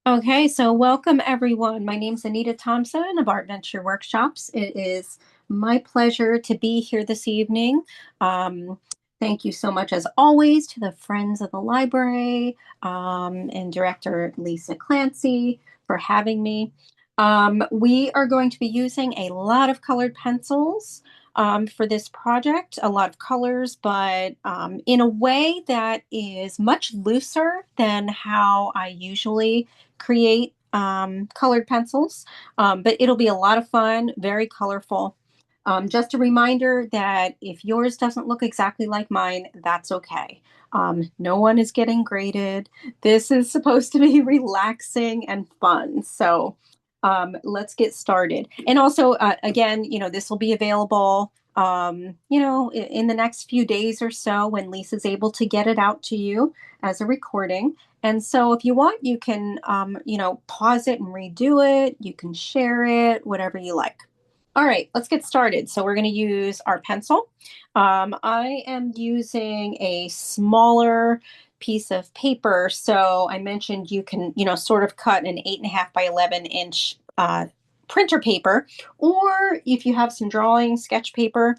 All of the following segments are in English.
Okay, so welcome everyone. My name's Anita Thompson of Art Venture Workshops. It is my pleasure to be here this evening. Um, Thank you so much, as always, to the Friends of the Library and Director Lisa Clancy for having me. We are going to be using a lot of colored pencils for this project, a lot of colors, but in a way that is much looser than how I usually create colored pencils, but it'll be a lot of fun, very colorful. Just a reminder that if yours doesn't look exactly like mine, that's okay. No one is getting graded. This is supposed to be relaxing and fun. So let's get started. And also, again, this will be available, in the next few days or so when Lisa's able to get it out to you as a recording. And so if you want, you can, pause it and redo it. You can share it, whatever you like. All right, let's get started. So we're going to use our pencil. I am using a smaller piece of paper. So I mentioned you can, sort of cut an 8.5 by 11 inch printer paper, or if you have some drawing sketch paper.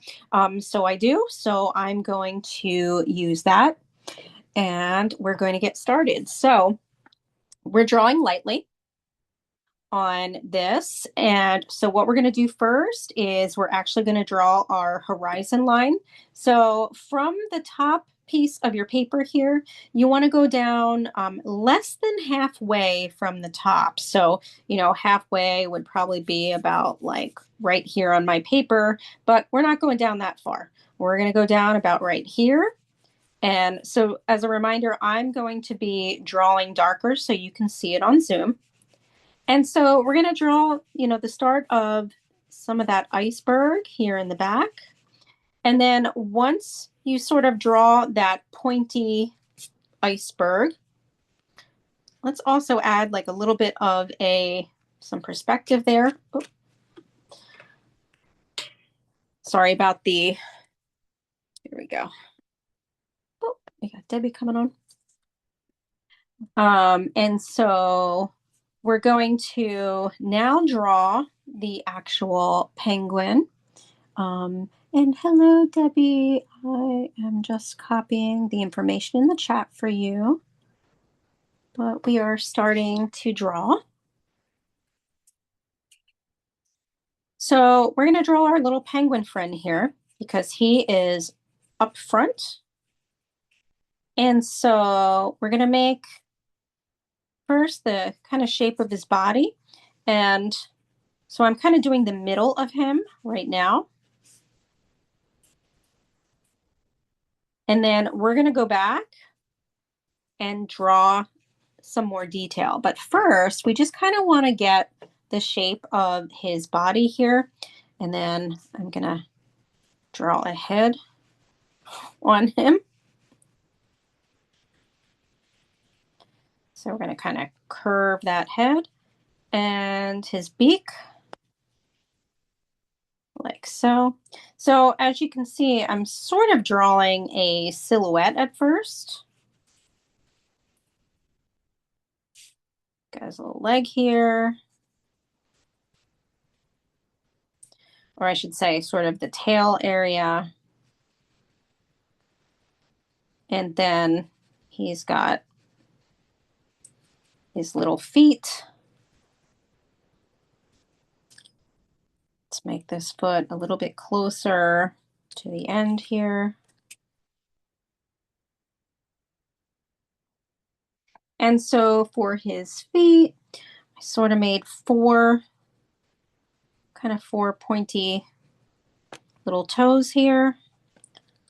So I do. So I'm going to use that and we're going to get started. So we're drawing lightly on this. And so what we're going to do first is we're actually going to draw our horizon line. So from the top piece of your paper here, you want to go down less than halfway from the top. So, halfway would probably be about like right here on my paper, but we're not going down that far. We're going to go down about right here. And so as a reminder, I'm going to be drawing darker so you can see it on Zoom. And so we're going to draw, the start of some of that iceberg here in the back. And then once you sort of draw that pointy iceberg, let's also add like a little bit of some perspective there. Oh, sorry about here we go. Oh, we got Debbie coming on. And so we're going to now draw the actual penguin. And hello, Debbie. I am just copying the information in the chat for you, but we are starting to draw. So we're going to draw our little penguin friend here because he is up front. And so we're going to make first the kind of shape of his body. And so I'm kind of doing the middle of him right now. And then we're going to go back and draw some more detail. But first, we just kind of want to get the shape of his body here. And then I'm going to draw a head on him. So we're going to kind of curve that head and his beak like so. So as you can see, I'm sort of drawing a silhouette at first. Got his little leg here. Or I should say sort of the tail area. And then he's got his little feet. Let's make this foot a little bit closer to the end here. And so for his feet, I sort of made four pointy little toes here.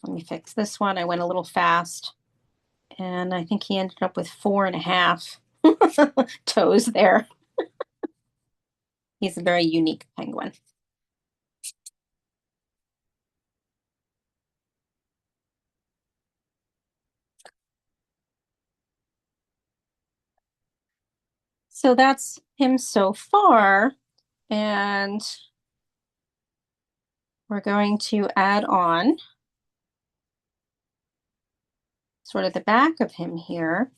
Let me fix this one. I went a little fast. And I think he ended up with 4.5 toes there. He's a very unique penguin. So that's him so far. And we're going to add on sort of the back of him here.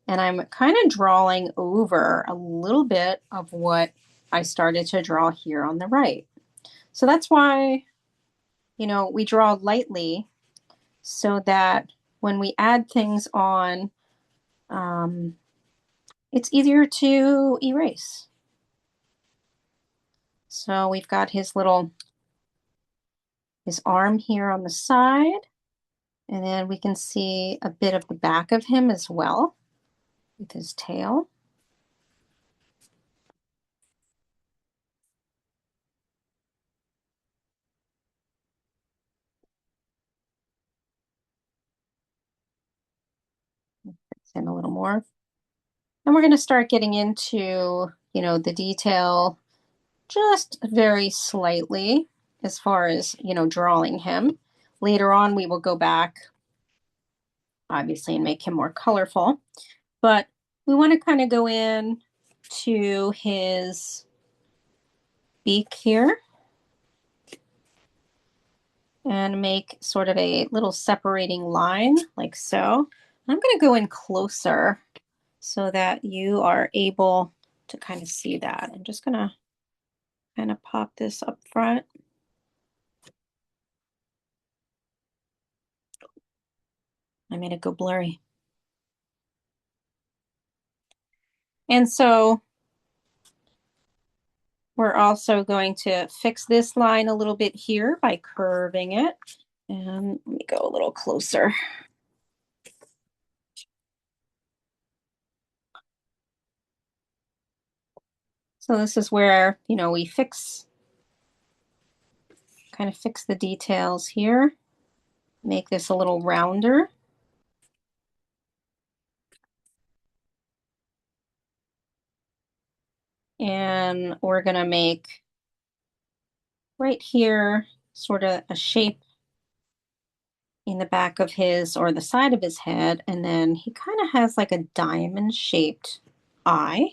And I'm kind of drawing over a little bit of what I started to draw here on the right. So that's why, we draw lightly so that when we add things on, um, it's easier to erase. So we've got his arm here on the side, and then we can see a bit of the back of him as well with his tail. In a little more. And we're going to start getting into, the detail just very slightly as far as, drawing him. Later on, we will go back, obviously, and make him more colorful. But we want to kind of go in to his beak here and make sort of a little separating line like so. I'm going to go in closer so that you are able to kind of see that. I'm just going to kind of pop this up front. I made it go blurry. And so we're also going to fix this line a little bit here by curving it. And let me go a little closer. So this is where, we kind of fix the details here, make this a little rounder. And we're going to make right here sort of a shape in the back of his or the side of his head. And then he kind of has like a diamond shaped eye.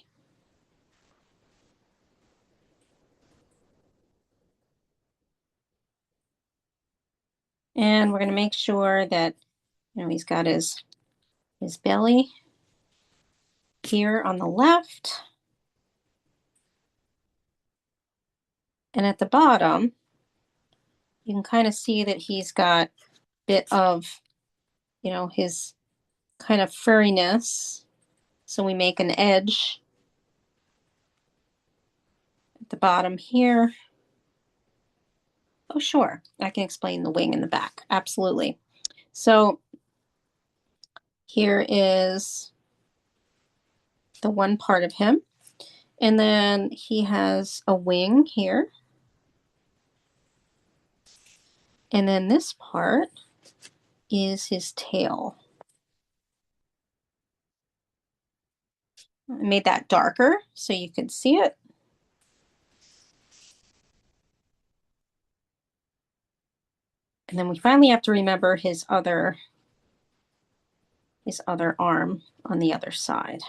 And we're going to make sure that, he's got his belly here on the left. And at the bottom, you can kind of see that he's got a bit of, his kind of furriness. So we make an edge at the bottom here. Oh, sure. I can explain the wing in the back. Absolutely. So here is the one part of him. And then he has a wing here. And then this part is his tail. I made that darker so you could see it. And then we finally have to remember his other arm on the other side.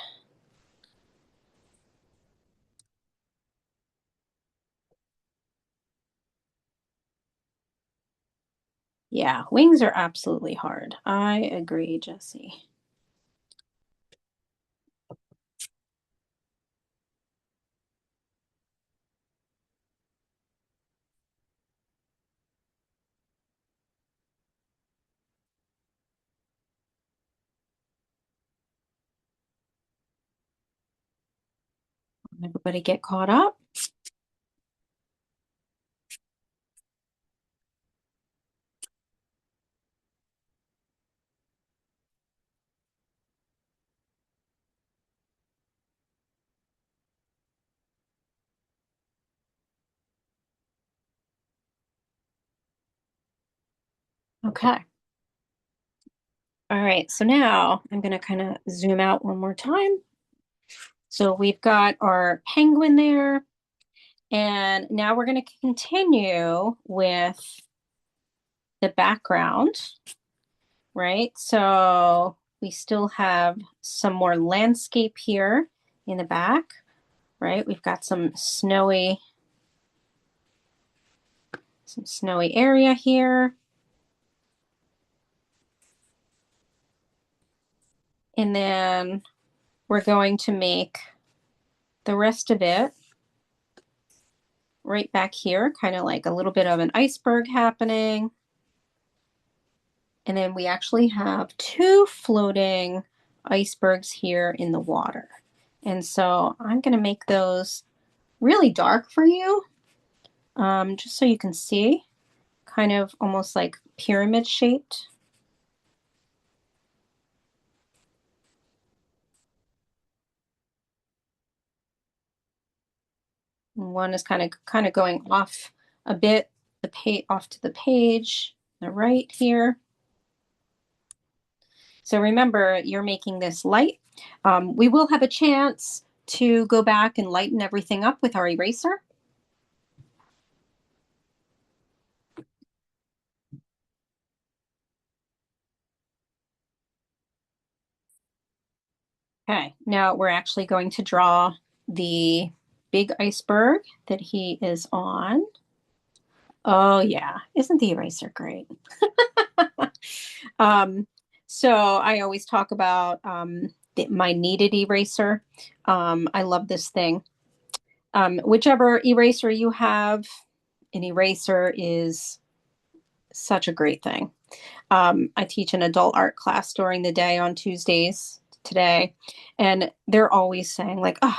Yeah, wings are absolutely hard. I agree, Jesse. Everybody get caught up? Okay. All right, so now I'm going to kind of zoom out one more time. So we've got our penguin there, and now we're going to continue with the background, right? So we still have some more landscape here in the back, right? We've got some snowy area here. And then we're going to make the rest of it right back here, kind of like a little bit of an iceberg happening. And then we actually have two floating icebergs here in the water. And so I'm going to make those really dark for you, just so you can see, kind of almost like pyramid shaped. And one is kind of going off a bit, off to the page, the right here. So remember, you're making this light. We will have a chance to go back and lighten everything up with our eraser. Okay, now we're actually going to draw the big iceberg that he is on. Oh yeah, isn't the eraser great? Um, so I always talk about my kneaded eraser. I love this thing. Whichever eraser you have, an eraser is such a great thing. I teach an adult art class during the day on Tuesdays today, and they're always saying like, "Oh,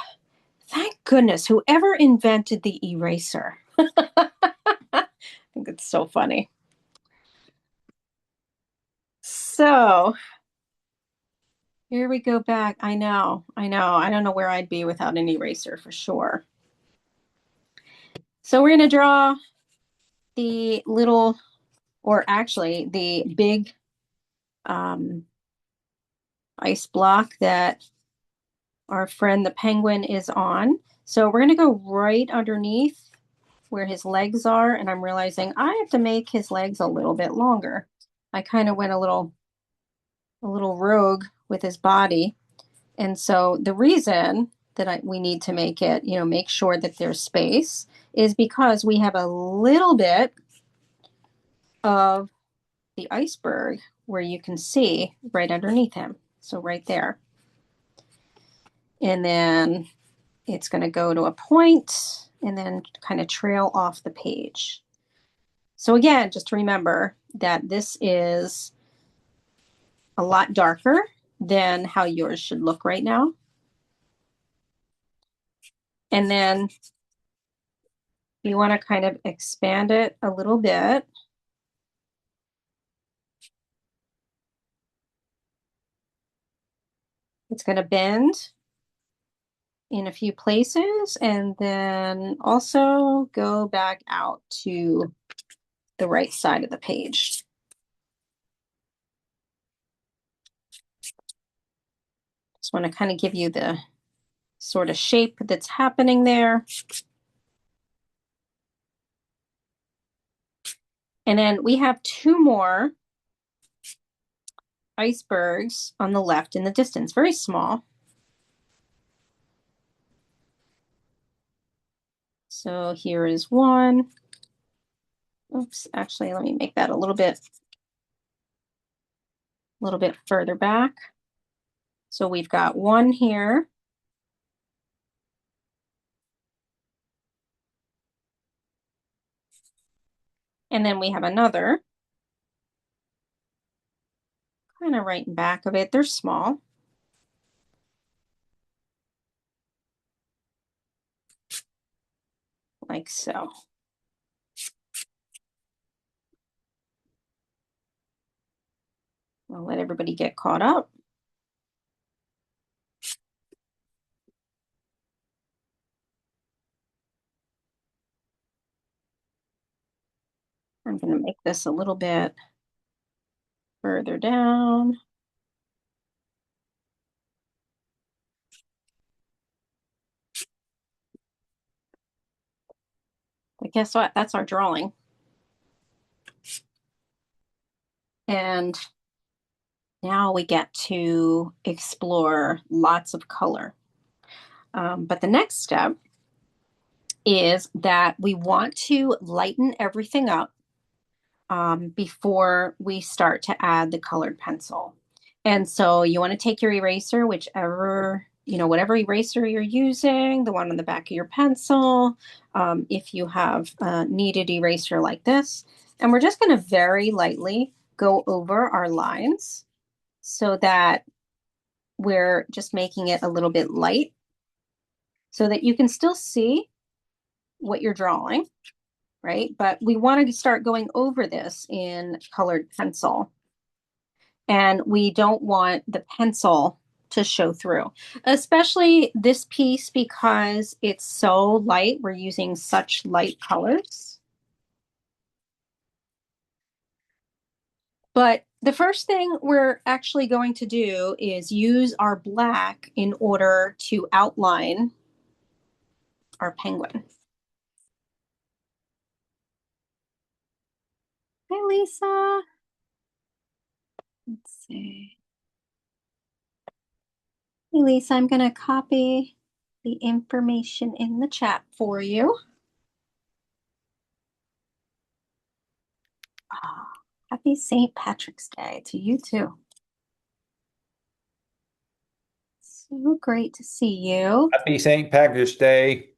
thank goodness whoever invented the eraser." I think it's so funny. So here we go back. I know, I know. I don't know where I'd be without an eraser for sure. So we're going to draw the little, or actually the big um, ice block that our friend the penguin is on. So we're going to go right underneath where his legs are. And I'm realizing I have to make his legs a little bit longer. I kind of went a little rogue with his body. And so the reason that we need to make it, make sure that there's space is because we have a little bit of the iceberg where you can see right underneath him. So right there. And then it's going to go to a point and then kind of trail off the page. So again, just remember that this is a lot darker than how yours should look right now. And then you want to kind of expand it a little bit. It's going to bend in a few places and then also go back out to the right side of the page. Just want to kind of give you the sort of shape that's happening there. And then we have two more icebergs on the left in the distance, very small. So here is one. Oops, actually, let me make that a little bit further back. So we've got one here. And then we have another. Kind of right in back of it. They're small. Like so. I'll let everybody get caught up. I'm going to make this a little bit further down. But guess what? That's our drawing. And now we get to explore lots of color. But the next step is that we want to lighten everything up before we start to add the colored pencil. And so you want to take your eraser, whichever whatever eraser you're using, the one on the back of your pencil, if you have a kneaded eraser like this. And we're just going to very lightly go over our lines so that we're just making it a little bit light so that you can still see what you're drawing, right? But we want to start going over this in colored pencil. And we don't want the pencil to show through, especially this piece because it's so light. We're using such light colors. But the first thing we're actually going to do is use our black in order to outline our penguin. Hi, Lisa. Let's see. Hey, Lisa, I'm going to copy the information in the chat for you. Oh, happy St. Patrick's Day to you too. So great to see you. Happy St. Patrick's Day.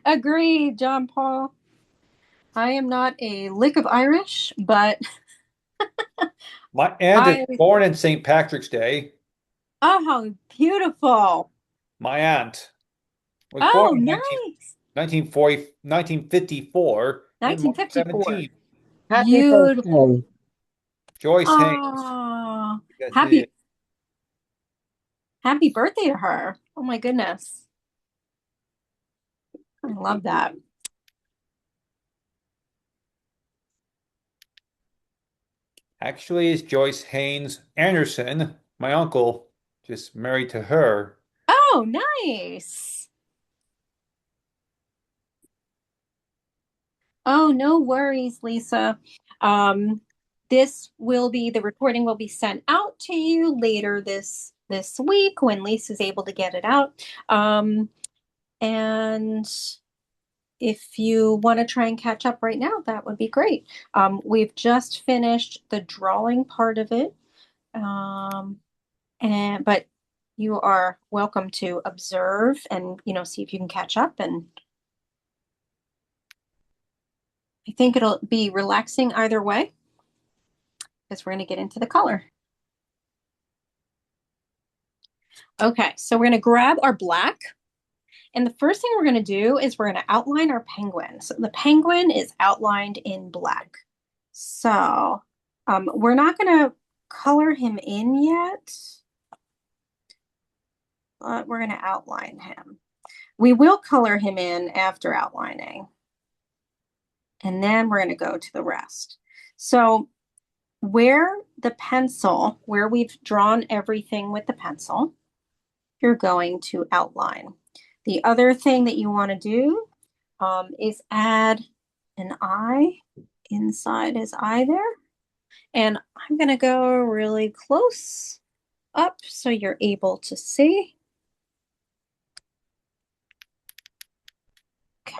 Agreed, John Paul. I am not a lick of Irish, but My aunt is I, born in St. Patrick's Day. oh, how beautiful. My aunt was born Oh, in nice. 1954 in March 1954. 17th. Happy Beautiful. birthday. Joyce Haynes. Oh, That's it. happy birthday to her. Oh my goodness. I love that. Actually, it's Joyce Haynes Anderson. My uncle just married to her. Oh, nice. Oh, no worries, Lisa. Um, the recording will be sent out to you later this week when Lisa's able to get it out. And if you want to try and catch up right now, that would be great. We've just finished the drawing part of it. But you are welcome to observe and, see if you can catch up. And I think it'll be relaxing either way because we're going to get into the color. Okay, so we're going to grab our black. And the first thing we're going to do is we're going to outline our penguin. So the penguin is outlined in black. So we're not going to color him in yet, but we're going to outline him. We will color him in after outlining. And then we're going to go to the rest. So where we've drawn everything with the pencil, you're going to outline. The other thing that you want to do is add an eye inside his eye there. And I'm going to go really close up so you're able to see. Okay.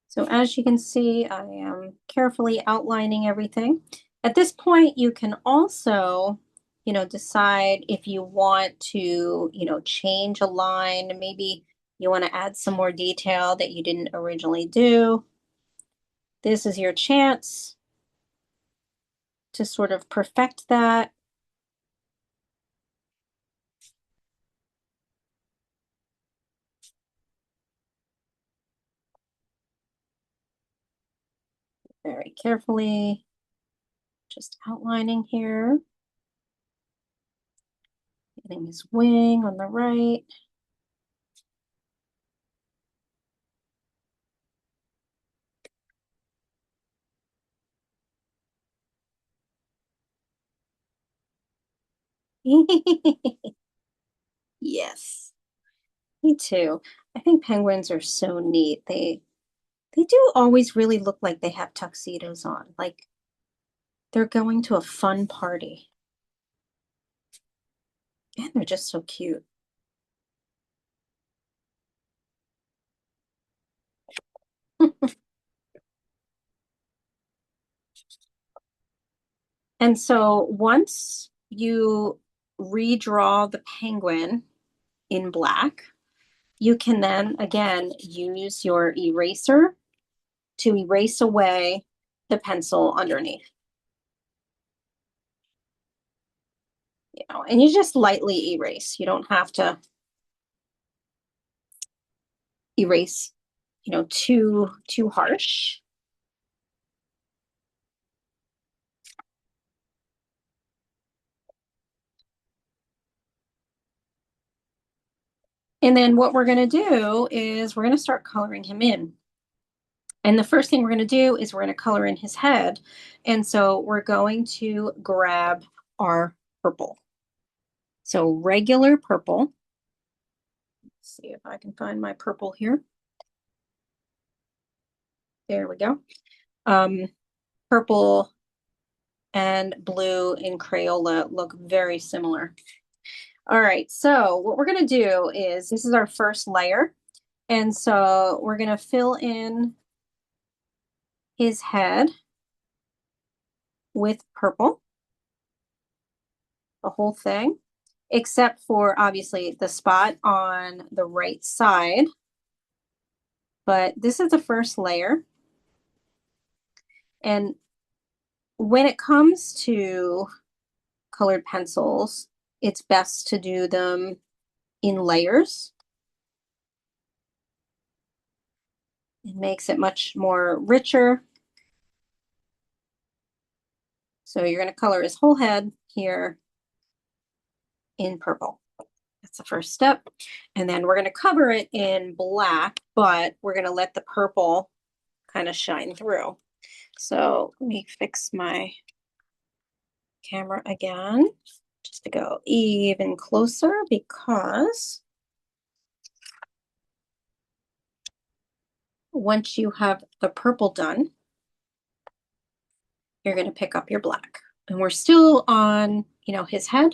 So as you can see, I am carefully outlining everything. At this point, you can also, decide if you want to, change a line. Maybe you want to add some more detail that you didn't originally do. This is your chance to sort of perfect that. Very carefully, just outlining here. Getting his wing on the right. Yes, me too. I think penguins are so neat. They do always really look like they have tuxedos on, like they're going to a fun party. And they're just so cute. And so once you redraw the penguin in black, you can then again use your eraser to erase away the pencil underneath. And you just lightly erase. You don't have to erase, too harsh. And then what we're going to do is we're going to start coloring him in. And the first thing we're going to do is we're going to color in his head. And so we're going to grab our purple. So regular purple. Let's see if I can find my purple here. There we go. Purple and blue in Crayola look very similar. All right, so what we're going to do is this is our first layer. And so we're going to fill in his head with purple, the whole thing, except for obviously the spot on the right side. But this is the first layer. And when it comes to colored pencils, it's best to do them in layers. It makes it much more richer. So you're going to color his whole head here in purple. That's the first step. And then we're going to cover it in black, but we're going to let the purple kind of shine through. So let me fix my camera again just to go even closer, because once you have the purple done, you're going to pick up your black. And we're still on, his head.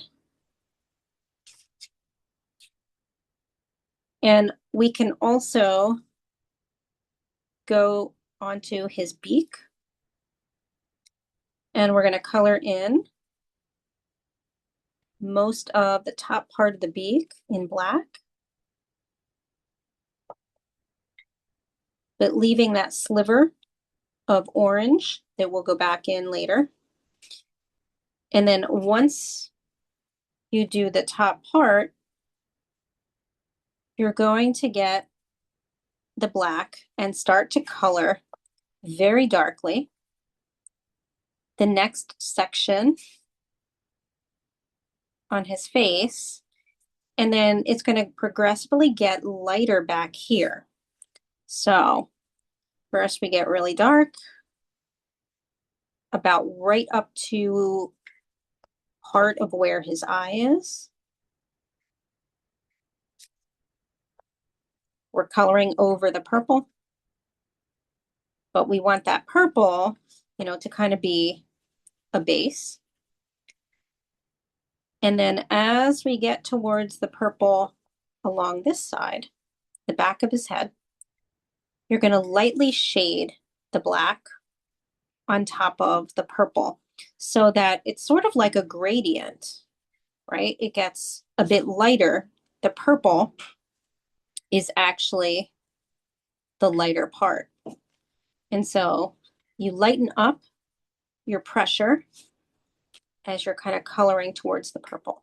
And we can also go onto his beak. And we're going to color in most of the top part of the beak in black, but leaving that sliver of orange that we'll go back in later. And then once you do the top part, you're going to get the black and start to color very darkly the next section on his face. And then it's going to progressively get lighter back here. So first we get really dark, about right up to part of where his eye is. We're coloring over the purple, but we want that purple, to kind of be a base. And then as we get towards the purple along this side, the back of his head, you're going to lightly shade the black on top of the purple so that it's sort of like a gradient, right? It gets a bit lighter. The purple is actually the lighter part. And so you lighten up your pressure as you're kind of coloring towards the purple.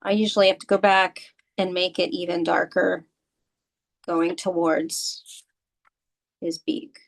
I usually have to go back and make it even darker going towards his beak.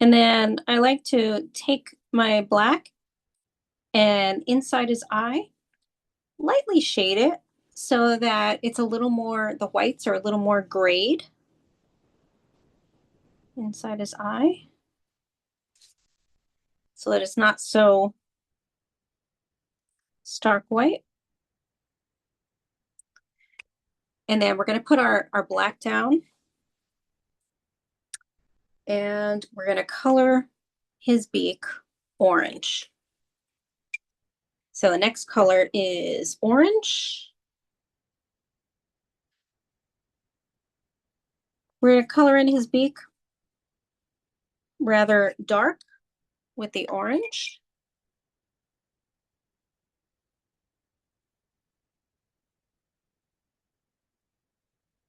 And then I like to take my black and inside his eye, lightly shade it so that it's a little more, the whites are a little more grayed. inside his eye so that it's not so stark white. And then we're going to put our black down, and we're going to color his beak orange. So the next color is orange. We're going to color in his beak rather dark with the orange.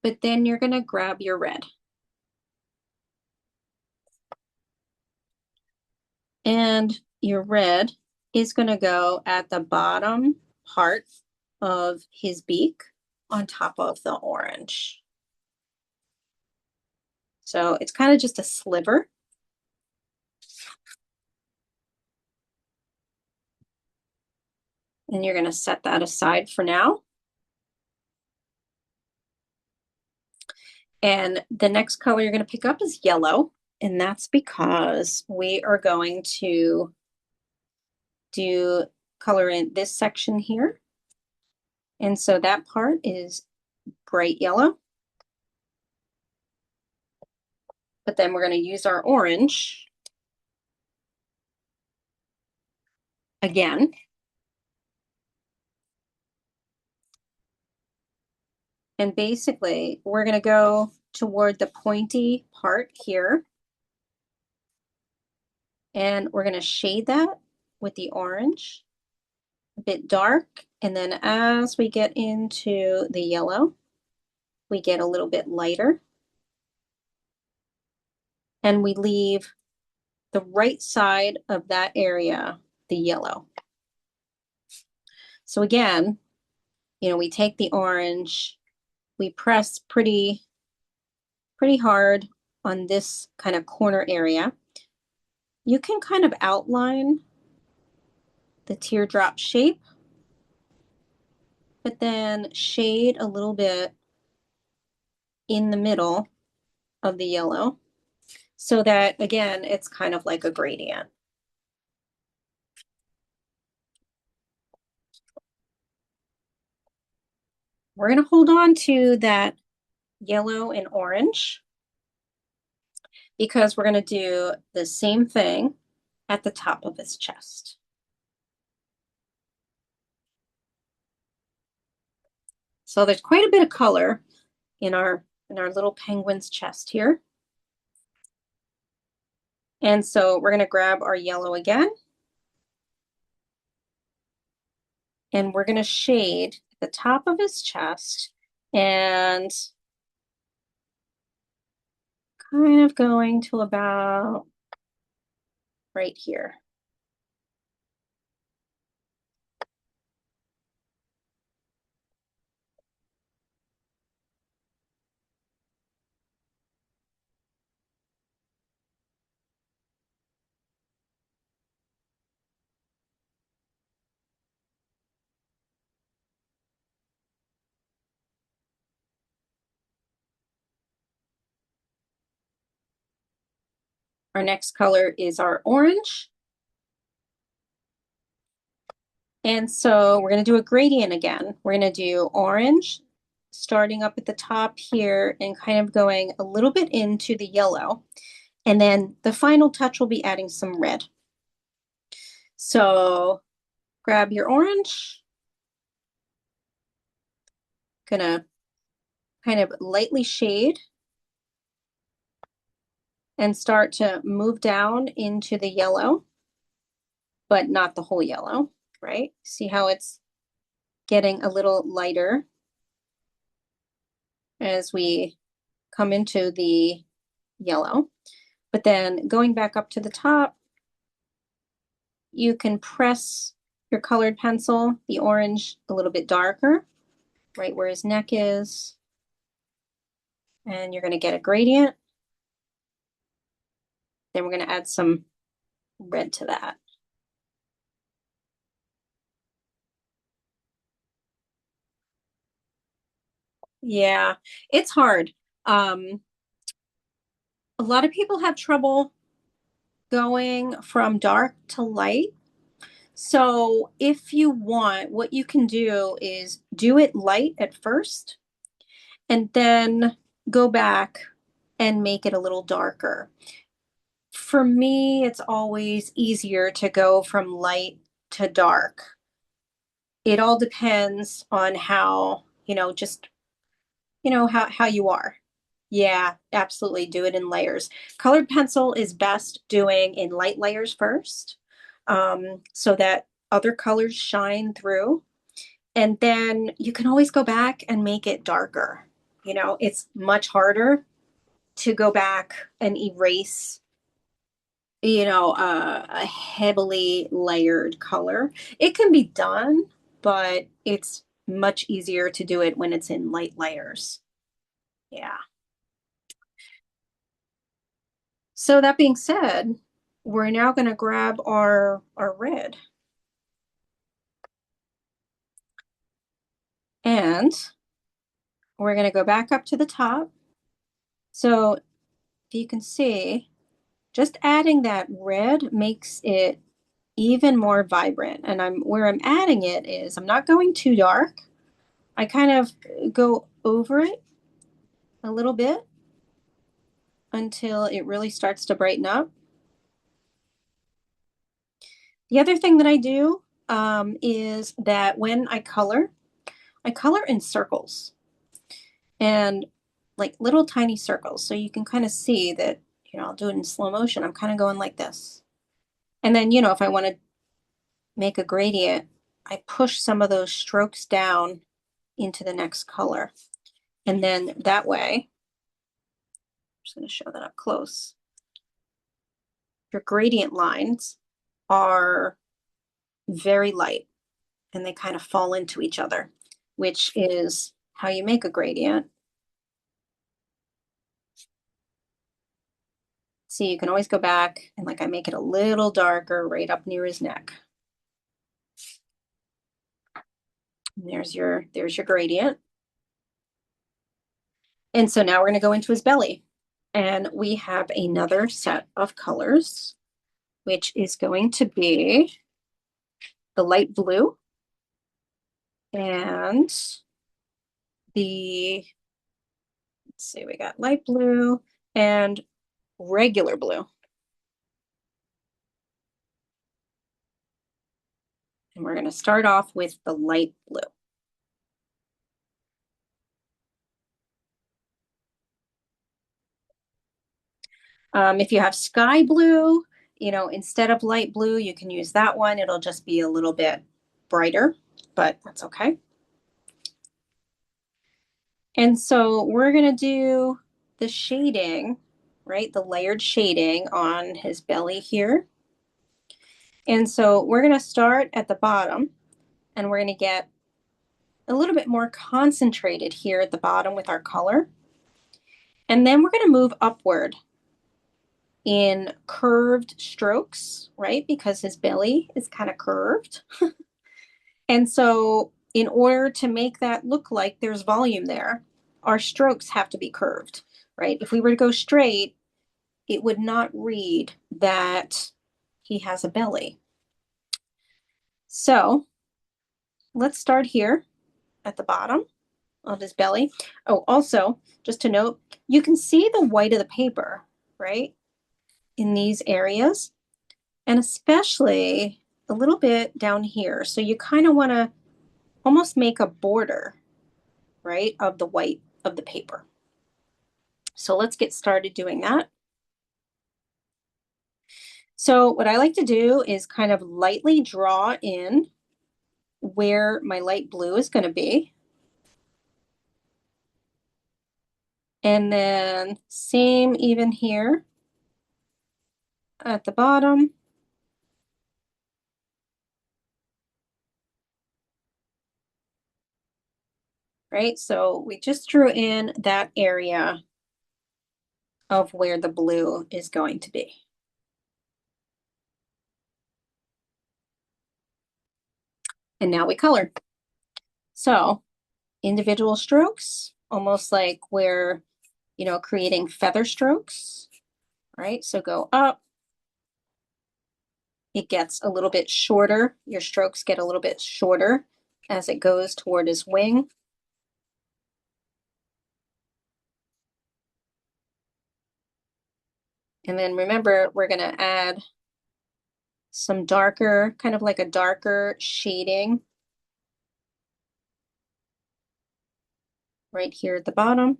But then you're going to grab your red. And your red is going to go at the bottom part of his beak on top of the orange. So it's kind of just a sliver. And you're going to set that aside for now. And the next color you're going to pick up is yellow. And that's because we are going to do color in this section here. And so that part is bright yellow. But then we're going to use our orange again. And basically, we're going to go toward the pointy part here. And we're going to shade that with the orange, a bit dark. And then as we get into the yellow, we get a little bit lighter. And we leave the right side of that area the yellow. So again, we take the orange, we press pretty hard on this kind of corner area. You can kind of outline the teardrop shape, but then shade a little bit in the middle of the yellow so that, again, it's kind of like a gradient. We're going to hold on to that yellow and orange because we're going to do the same thing at the top of his chest. So there's quite a bit of color in our little penguin's chest here. And so we're going to grab our yellow again. And we're going to shade at the top of his chest and kind of going to about right here. Our next color is our orange. And so we're going to do a gradient again. We're going to do orange, starting up at the top here and kind of going a little bit into the yellow. And then the final touch will be adding some red. So grab your orange. Gonna kind of lightly shade and start to move down into the yellow, but not the whole yellow, right? See how it's getting a little lighter as we come into the yellow. But then going back up to the top, you can press your colored pencil, the orange, a little bit darker, right where his neck is. And you're going to get a gradient. Then we're going to add some red to that. Yeah, it's hard. A lot of people have trouble going from dark to light. So if you want, what you can do is do it light at first and then go back and make it a little darker. For me, it's always easier to go from light to dark. It all depends on how, just, how you are. Yeah, absolutely. Do it in layers. Colored pencil is best doing in light layers first, so that other colors shine through. And then you can always go back and make it darker. It's much harder to go back and erase, a heavily layered color. It can be done, but it's much easier to do it when it's in light layers. Yeah. So that being said, we're now going to grab our red. And we're going to go back up to the top. So if you can see, just adding that red makes it even more vibrant. And where I'm adding it is I'm not going too dark. I kind of go over it a little bit until it really starts to brighten up. The other thing that I do is that when I color in circles and like little tiny circles. So you can kind of see that, I'll do it in slow motion. I'm kind of going like this. And then, if I want to make a gradient, I push some of those strokes down into the next color. And then that way, I'm just going to show that up close. Your gradient lines are very light and they kind of fall into each other, which is how you make a gradient. See, you can always go back and I make it a little darker right up near his neck. And there's your gradient. And so now we're going to go into his belly. And we have another set of colors, which is going to be the light blue and let's see, we got light blue and regular blue. And we're going to start off with the light blue. If you have sky blue, instead of light blue, you can use that one. It'll just be a little bit brighter, but that's okay. And so we're going to do the shading, right? The layered shading on his belly here. And so we're going to start at the bottom and we're going to get a little bit more concentrated here at the bottom with our color. And then we're going to move upward in curved strokes, right? Because his belly is kind of curved. And so in order to make that look like there's volume there, our strokes have to be curved, right? If we were to go straight, it would not read that he has a belly. So let's start here at the bottom of his belly. Oh, also, just to note, you can see the white of the paper, right? In these areas, and especially a little bit down here. So you kind of want to almost make a border, right, of the white of the paper. So let's get started doing that. So what I like to do is kind of lightly draw in where my light blue is going to be. And then same even here at the bottom. Right, so we just drew in that area of where the blue is going to be. And now we color. So individual strokes, almost like we're, creating feather strokes. right? So go up. It gets a little bit shorter. Your strokes get a little bit shorter as it goes toward his wing. And then remember, we're going to add some darker, kind of like a darker shading right here at the bottom.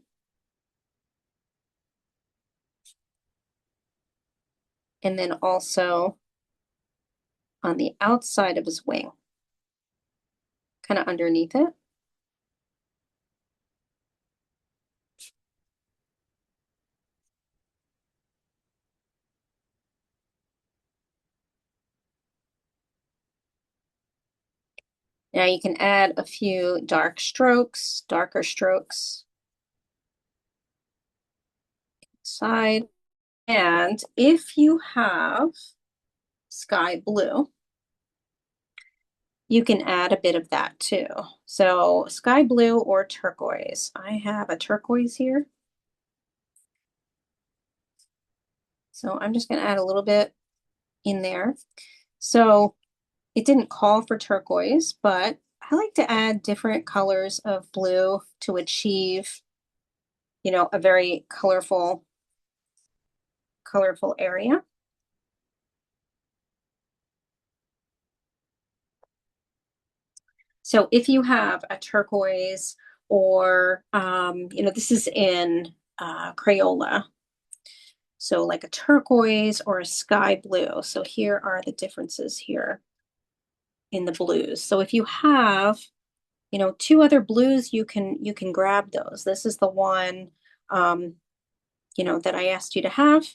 And then also on the outside of his wing, kind of underneath it. Now you can add a few darker strokes side. And if you have sky blue, you can add a bit of that too. So sky blue or turquoise. I have a turquoise here. So I'm just going to add a little bit in there. So it didn't call for turquoise, but I like to add different colors of blue to achieve, you know, a very colorful area. So if you have a turquoise or, you know, this is in Crayola. So like a turquoise or a sky blue. So here are the differences here in the blues. So if you have, you know, two other blues, you can grab those. This is the one, you know, that I asked you to have.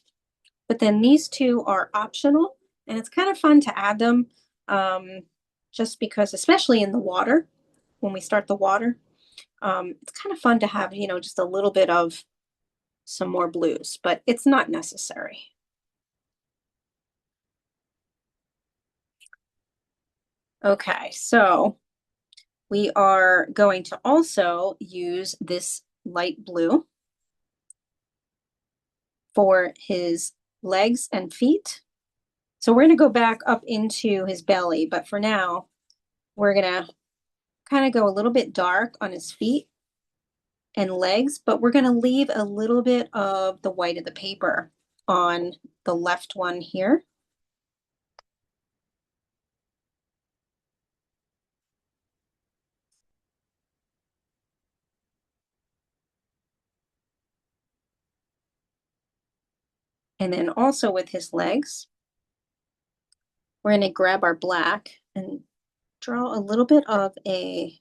But then these two are optional, and it's kind of fun to add them just because, especially in the water, when we start the water, it's kind of fun to have, you know, just a little bit of some more blues, but it's not necessary. Okay, so we are going to also use this light blue for his legs and feet. So we're going to go back up into his belly, but for now, we're going to kind of go a little bit dark on his feet and legs, but we're going to leave a little bit of the white of the paper on the left one here. And then also with his legs, we're going to grab our black and draw a little bit of a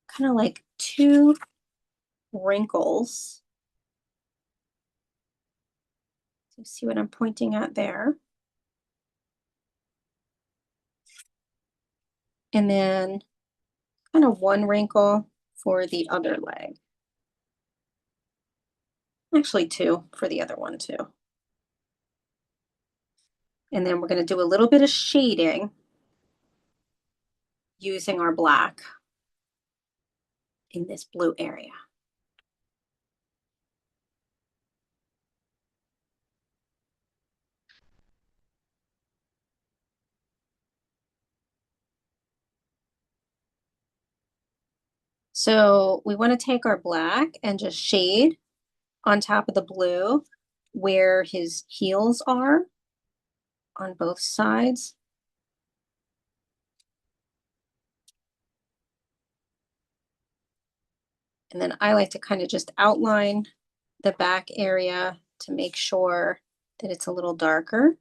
kind of like two wrinkles. You see what I'm pointing at there? And then kind of one wrinkle for the other leg. Actually two for the other one too. And then we're going to do a little bit of shading using our black in this blue area. So we want to take our black and just shade on top of the blue where his heels are on both sides. And then I like to kind of just outline the back area to make sure that it's a little darker.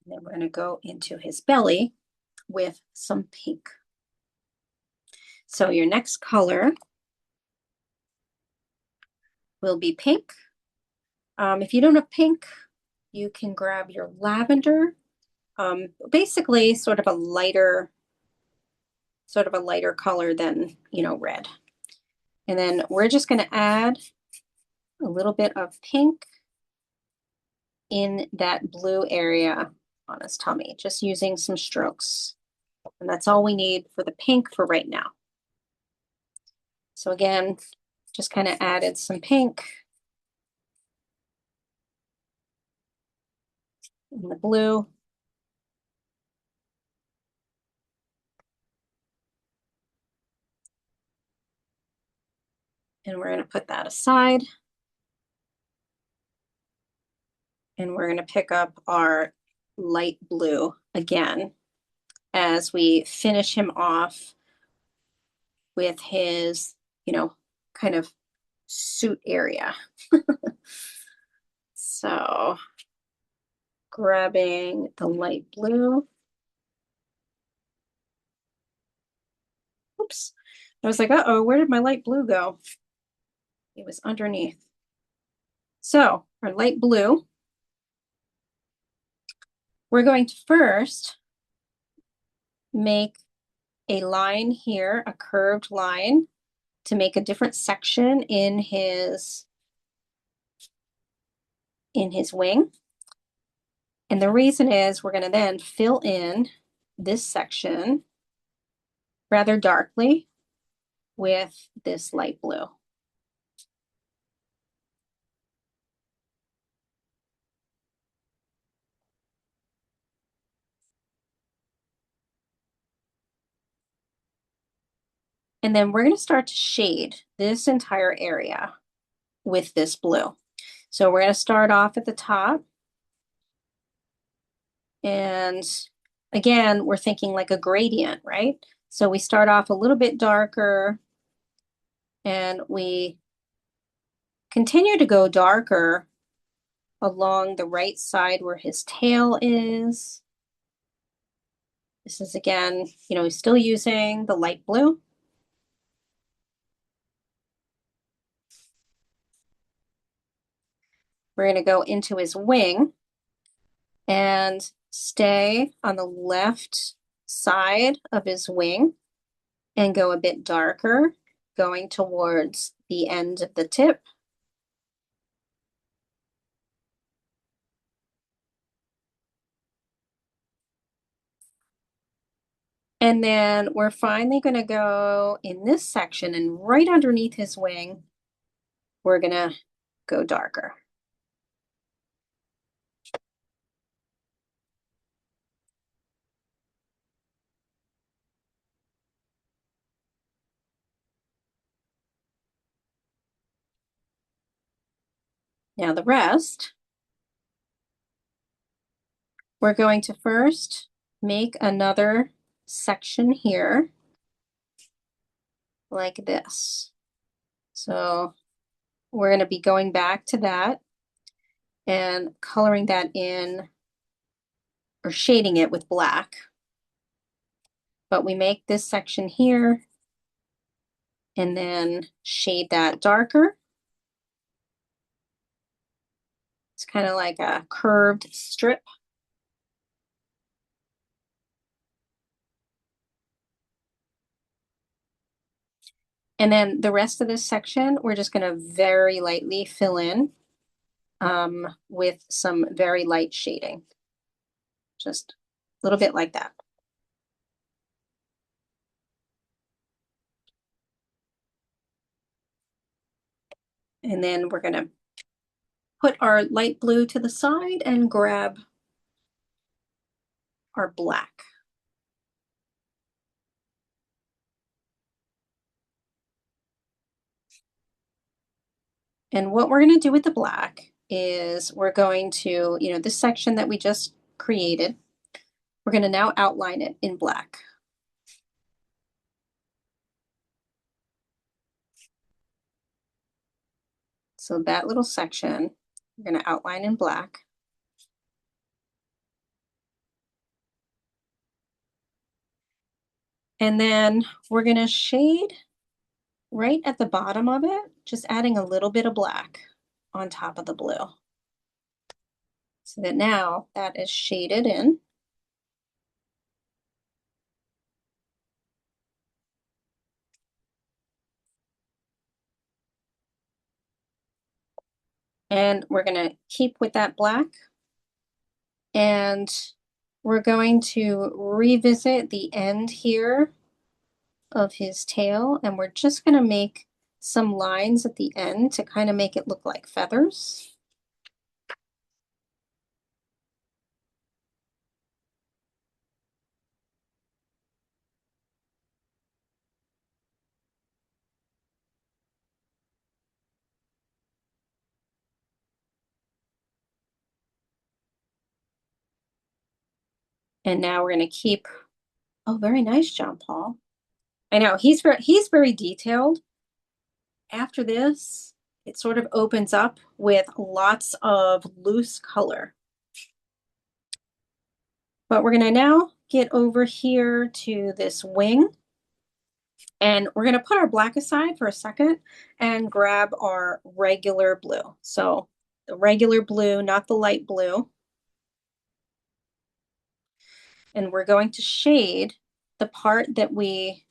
And then we're going to go into his belly with some pink. So your next color will be pink. If you don't have pink, you can grab your lavender. Basically sort of a lighter color than, you know, red. And then we're just going to add a little bit of pink in that blue area on his tummy, just using some strokes. And that's all we need for the pink for right now. So again, just kind of added some pink and the blue. And we're going to put that aside. And we're going to pick up our light blue again as we finish him off with his, kind of suit area. So grabbing the light blue. Oops. I was like, uh-oh, where did my light blue go? It was underneath. So our light blue, we're going to first make a line here, a curved line, to make a different section in his wing. And the reason is we're going to then fill in this section rather darkly with this light blue. And then we're going to start to shade this entire area with this blue. So we're going to start off at the top. And again, we're thinking like a gradient, right? So we start off a little bit darker and we continue to go darker along the right side where his tail is. This is again, still using the light blue. We're going to go into his wing and stay on the left side of his wing and go a bit darker, going towards the end of the tip. And then we're finally going to go in this section, and right underneath his wing, we're going to go darker. Now the rest, we're going to first make another section here like this. So we're going to be going back to that and coloring that in or shading it with black. But we make this section here and then shade that darker. It's kind of like a curved strip. And then the rest of this section, we're just going to very lightly fill in with some very light shading. Just a little bit like that. And then we're going to put our light blue to the side and grab our black. And what we're going to do with the black is we're going to, this section that we just created, we're going to now outline it in black. So that little section, we're going to outline in black. And then we're going to shade right at the bottom of it, just adding a little bit of black on top of the blue. So that now that is shaded in. And we're going to keep with that black And we're going to revisit the end here of his tail, and we're just going to make some lines at the end to kind of make it look like feathers. And now we're going to keep, oh, very nice, John Paul. I know he's very detailed. After this, it sort of opens up with lots of loose color. But we're going to now get over here to this wing, and we're going to put our black aside for a second and grab our regular blue. So the regular blue, not the light blue. And we're going to shade the part that we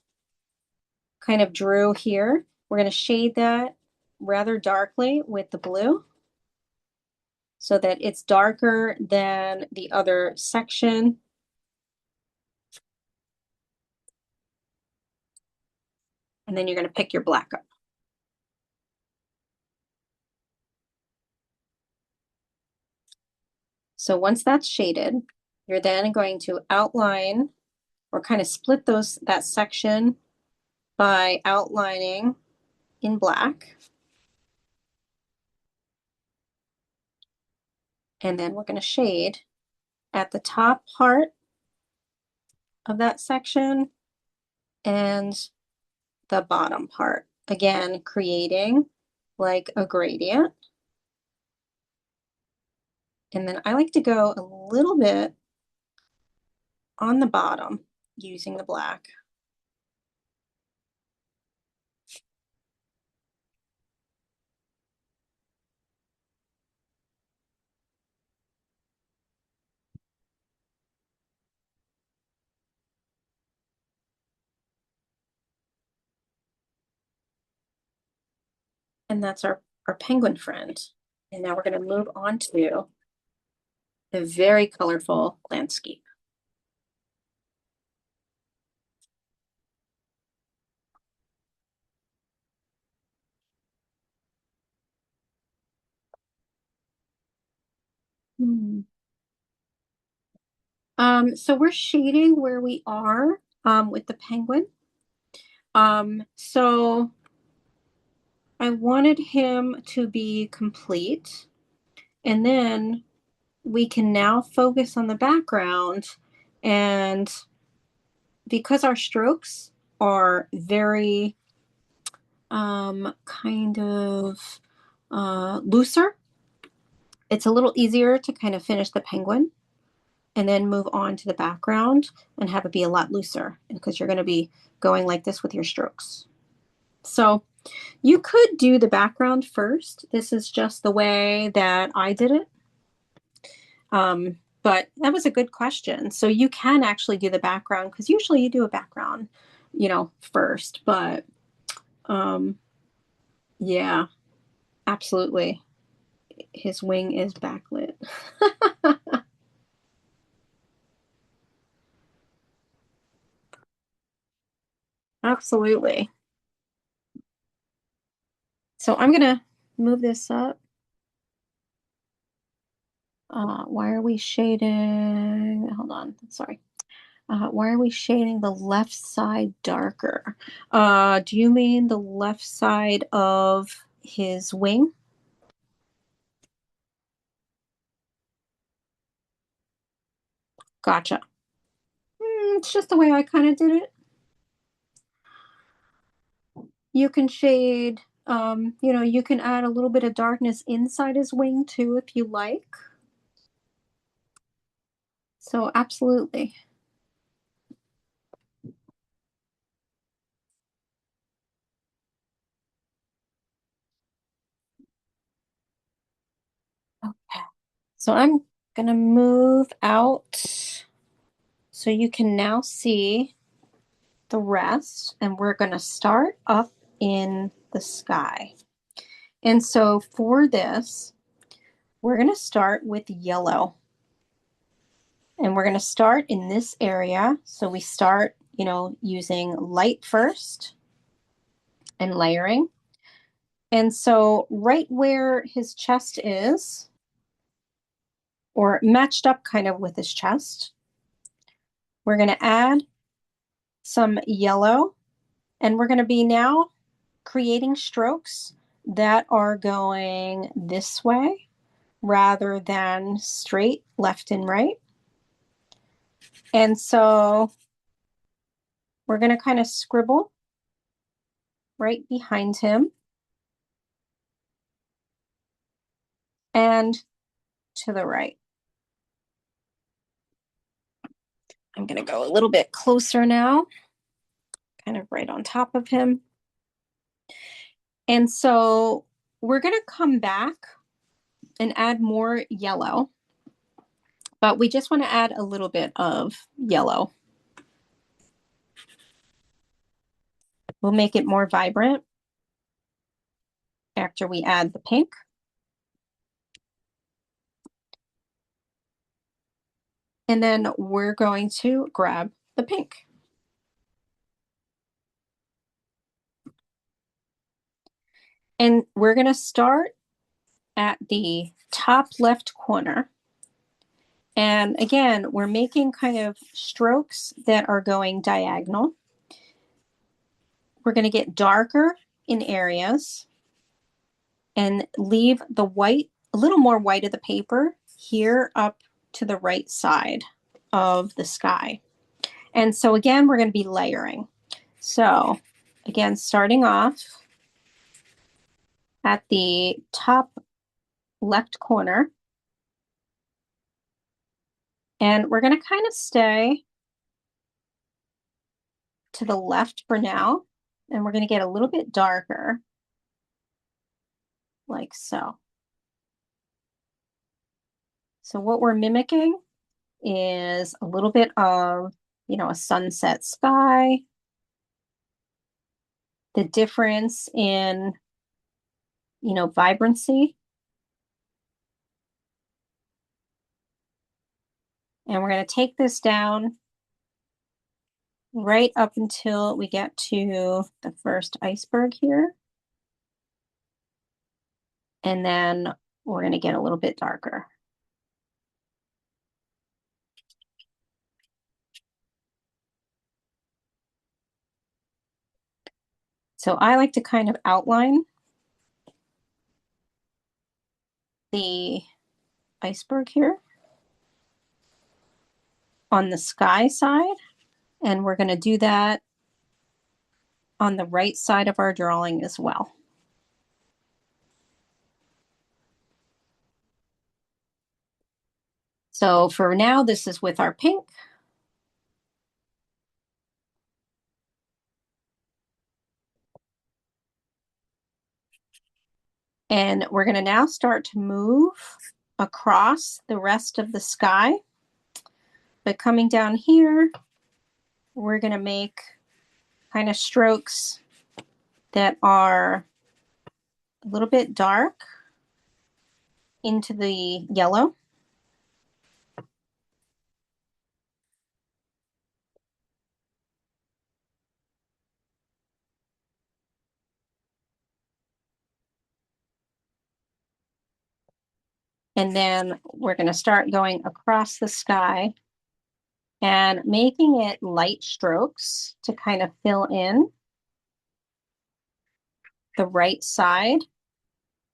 kind of drew here. We're going to shade that rather darkly with the blue so that it's darker than the other section. And then you're going to pick your black up. So once that's shaded, you're then going to outline or kind of split that section by outlining in black. And then we're going to shade at the top part of that section and the bottom part. Again, creating like a gradient. And then I like to go a little bit on the bottom using the black. And that's our penguin friend. And now we're going to move on to the very colorful landscape. So we're shading where we are with the penguin. So I wanted him to be complete, and then we can now focus on the background. And because our strokes are very kind of looser, it's a little easier to kind of finish the penguin and then move on to the background and have it be a lot looser because you're going to be going like this with your strokes. So you could do the background first. This is just the way that I did it. But that was a good question. So you can actually do the background because usually you do a background, first. But yeah, absolutely. His wing is backlit. Absolutely. So I'm gonna move this up. Why are we shading? Hold on, sorry. Why are we shading the left side darker? Do you mean the left side of his wing? Gotcha. It's just the way I kind of did it. You can shade, you can add a little bit of darkness inside his wing too if you like. So absolutely. Okay. So I'm gonna move out so you can now see the rest, and we're gonna start up in the sky. And so for this, we're gonna start with yellow. And we're going to start in this area. So we start, using light first and layering. And so right where his chest is, or matched up kind of with his chest, we're going to add some yellow, and we're going to be now creating strokes that are going this way rather than straight left and right. And so we're going to kind of scribble right behind him and to the right. I'm going to go a little bit closer now, kind of right on top of him. And so we're going to come back and add more yellow, but we just want to add a little bit of yellow. We'll make it more vibrant after we add the pink. And then we're going to grab the pink. And we're going to start at the top left corner. And again, we're making kind of strokes that are going diagonal. We're going to get darker in areas and leave the white, a little more white of the paper here up to the right side of the sky. And so again, we're going to be layering. So again, starting off at the top left corner. And we're going to kind of stay to the left for now. And we're going to get a little bit darker, like so. So what we're mimicking is a little bit of, a sunset sky, the difference in, vibrancy. And we're going to take this down right up until we get to the first iceberg here. And then we're going to get a little bit darker. So I like to kind of outline the iceberg here on the sky side, and we're going to do that on the right side of our drawing as well. So for now, this is with our pink. And we're going to now start to move across the rest of the sky. But coming down here, we're going to make kind of strokes that are a little bit dark into the yellow. And then we're going to start going across the sky and making it light strokes to kind of fill in the right side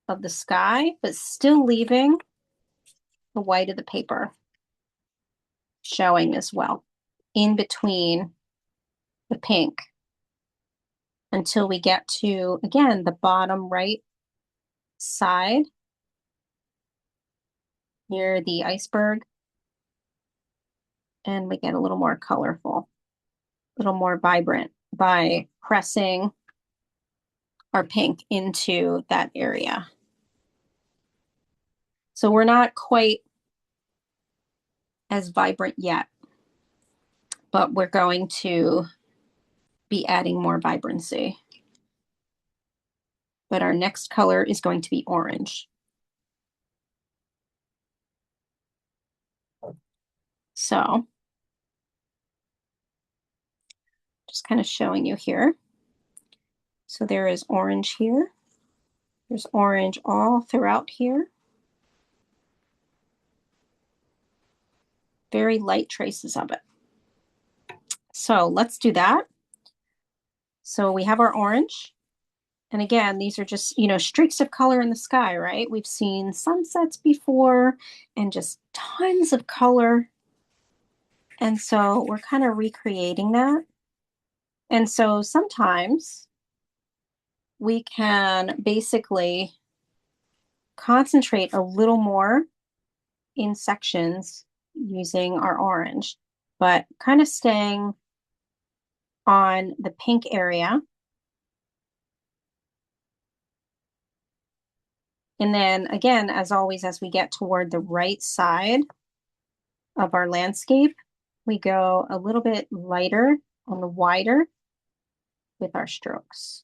of the sky, but still leaving the white of the paper showing as well in between the pink until we get to, again, the bottom right side near the iceberg. And we get a little more colorful, a little more vibrant by pressing our pink into that area. So we're not quite as vibrant yet, but we're going to be adding more vibrancy. But our next color is going to be orange. So just kind of showing you here. So there is orange here. There's orange all throughout here. Very light traces of it. So let's do that. So we have our orange. And again, these are just, streaks of color in the sky, right? We've seen sunsets before and just tons of color. And so we're kind of recreating that. And so sometimes we can basically concentrate a little more in sections using our orange, but kind of staying on the pink area. And then again, as always, as we get toward the right side of our landscape, we go a little bit lighter on the wider with our strokes.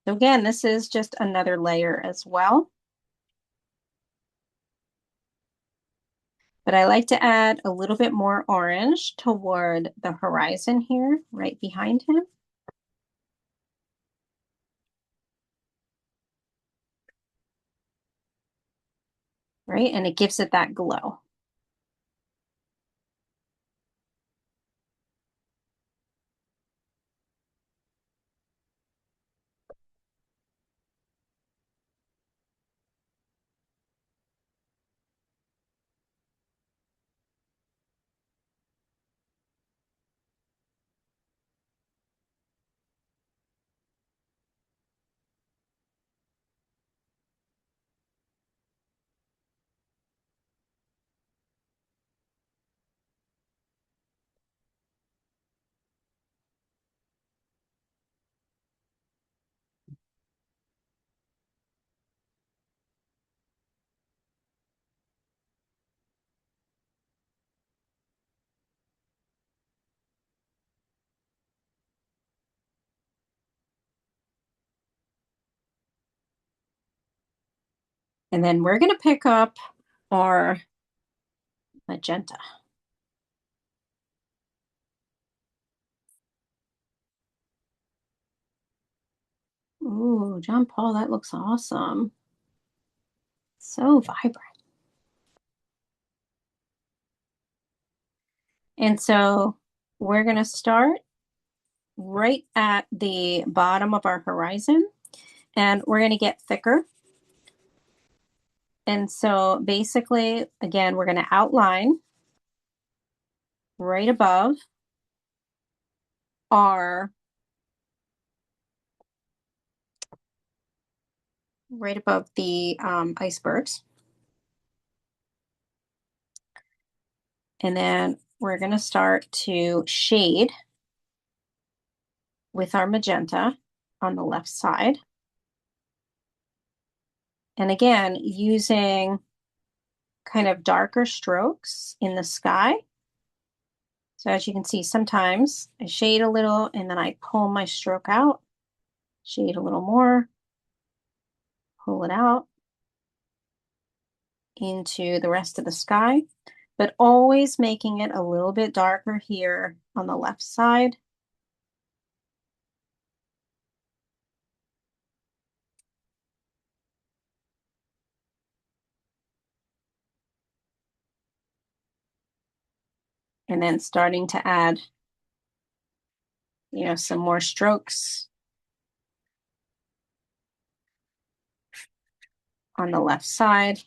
So again, this is just another layer as well. But I like to add a little bit more orange toward the horizon here, right behind him. Right, and it gives it that glow. And then we're going to pick up our magenta. Ooh, John Paul, that looks awesome. So vibrant. And so we're going to start right at the bottom of our horizon, and we're going to get thicker. And so basically, again, we're going to outline right above our, right above the icebergs. And then we're going to start to shade with our magenta on the left side. And again, using kind of darker strokes in the sky. So as you can see, sometimes I shade a little and then I pull my stroke out, shade a little more, pull it out into the rest of the sky, but always making it a little bit darker here on the left side. And then starting to add, some more strokes on the left side.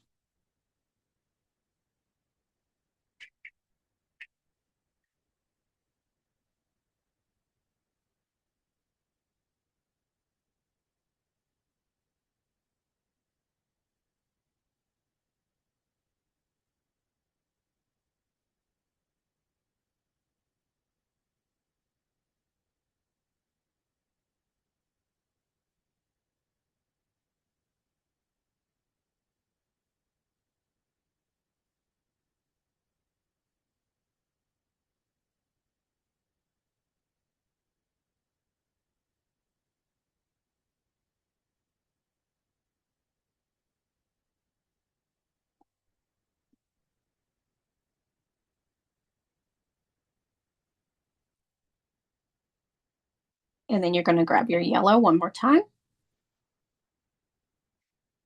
And then you're going to grab your yellow one more time.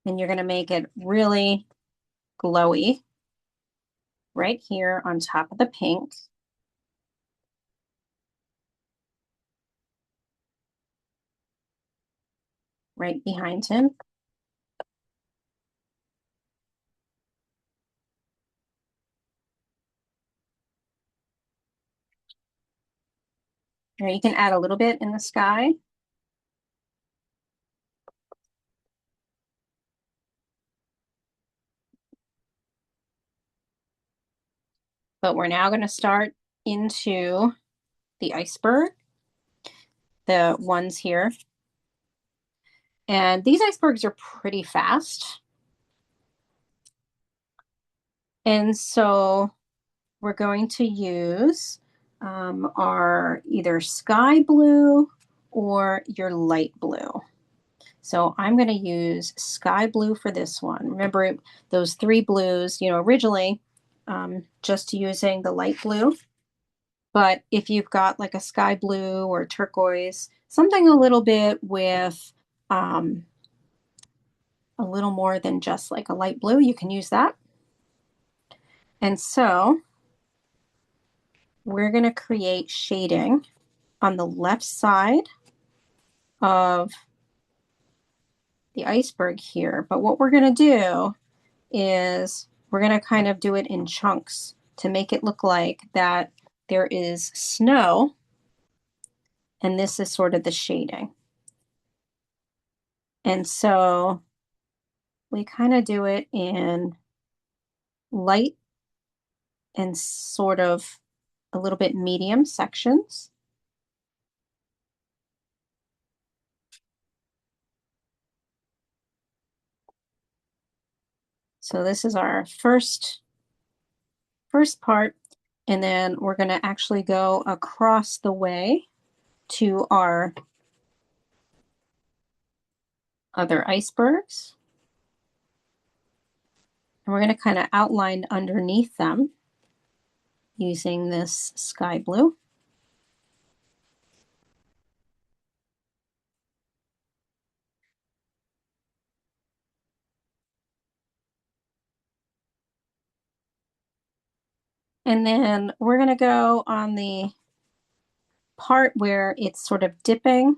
And you're going to make it really glowy right here on top of the pink. Right behind him. Or you can add a little bit in the sky. But we're now going to start into the iceberg, the ones here. And these icebergs are pretty fast. And so we're going to use our either sky blue or your light blue. So I'm going to use sky blue for this one. Remember those three blues, originally just using the light blue. But if you've got like a sky blue or turquoise, something a little bit with a little more than just like a light blue, you can use that. And so we're going to create shading on the left side of the iceberg here. But what we're going to do is we're going to kind of do it in chunks to make it look like that there is snow, and this is sort of the shading. And so we kind of do it in light and sort of a little bit medium sections. So this is our first part, and then we're going to actually go across the way to our other icebergs. And we're going to kind of outline underneath them using this sky blue. And then we're going to go on the part where it's sort of dipping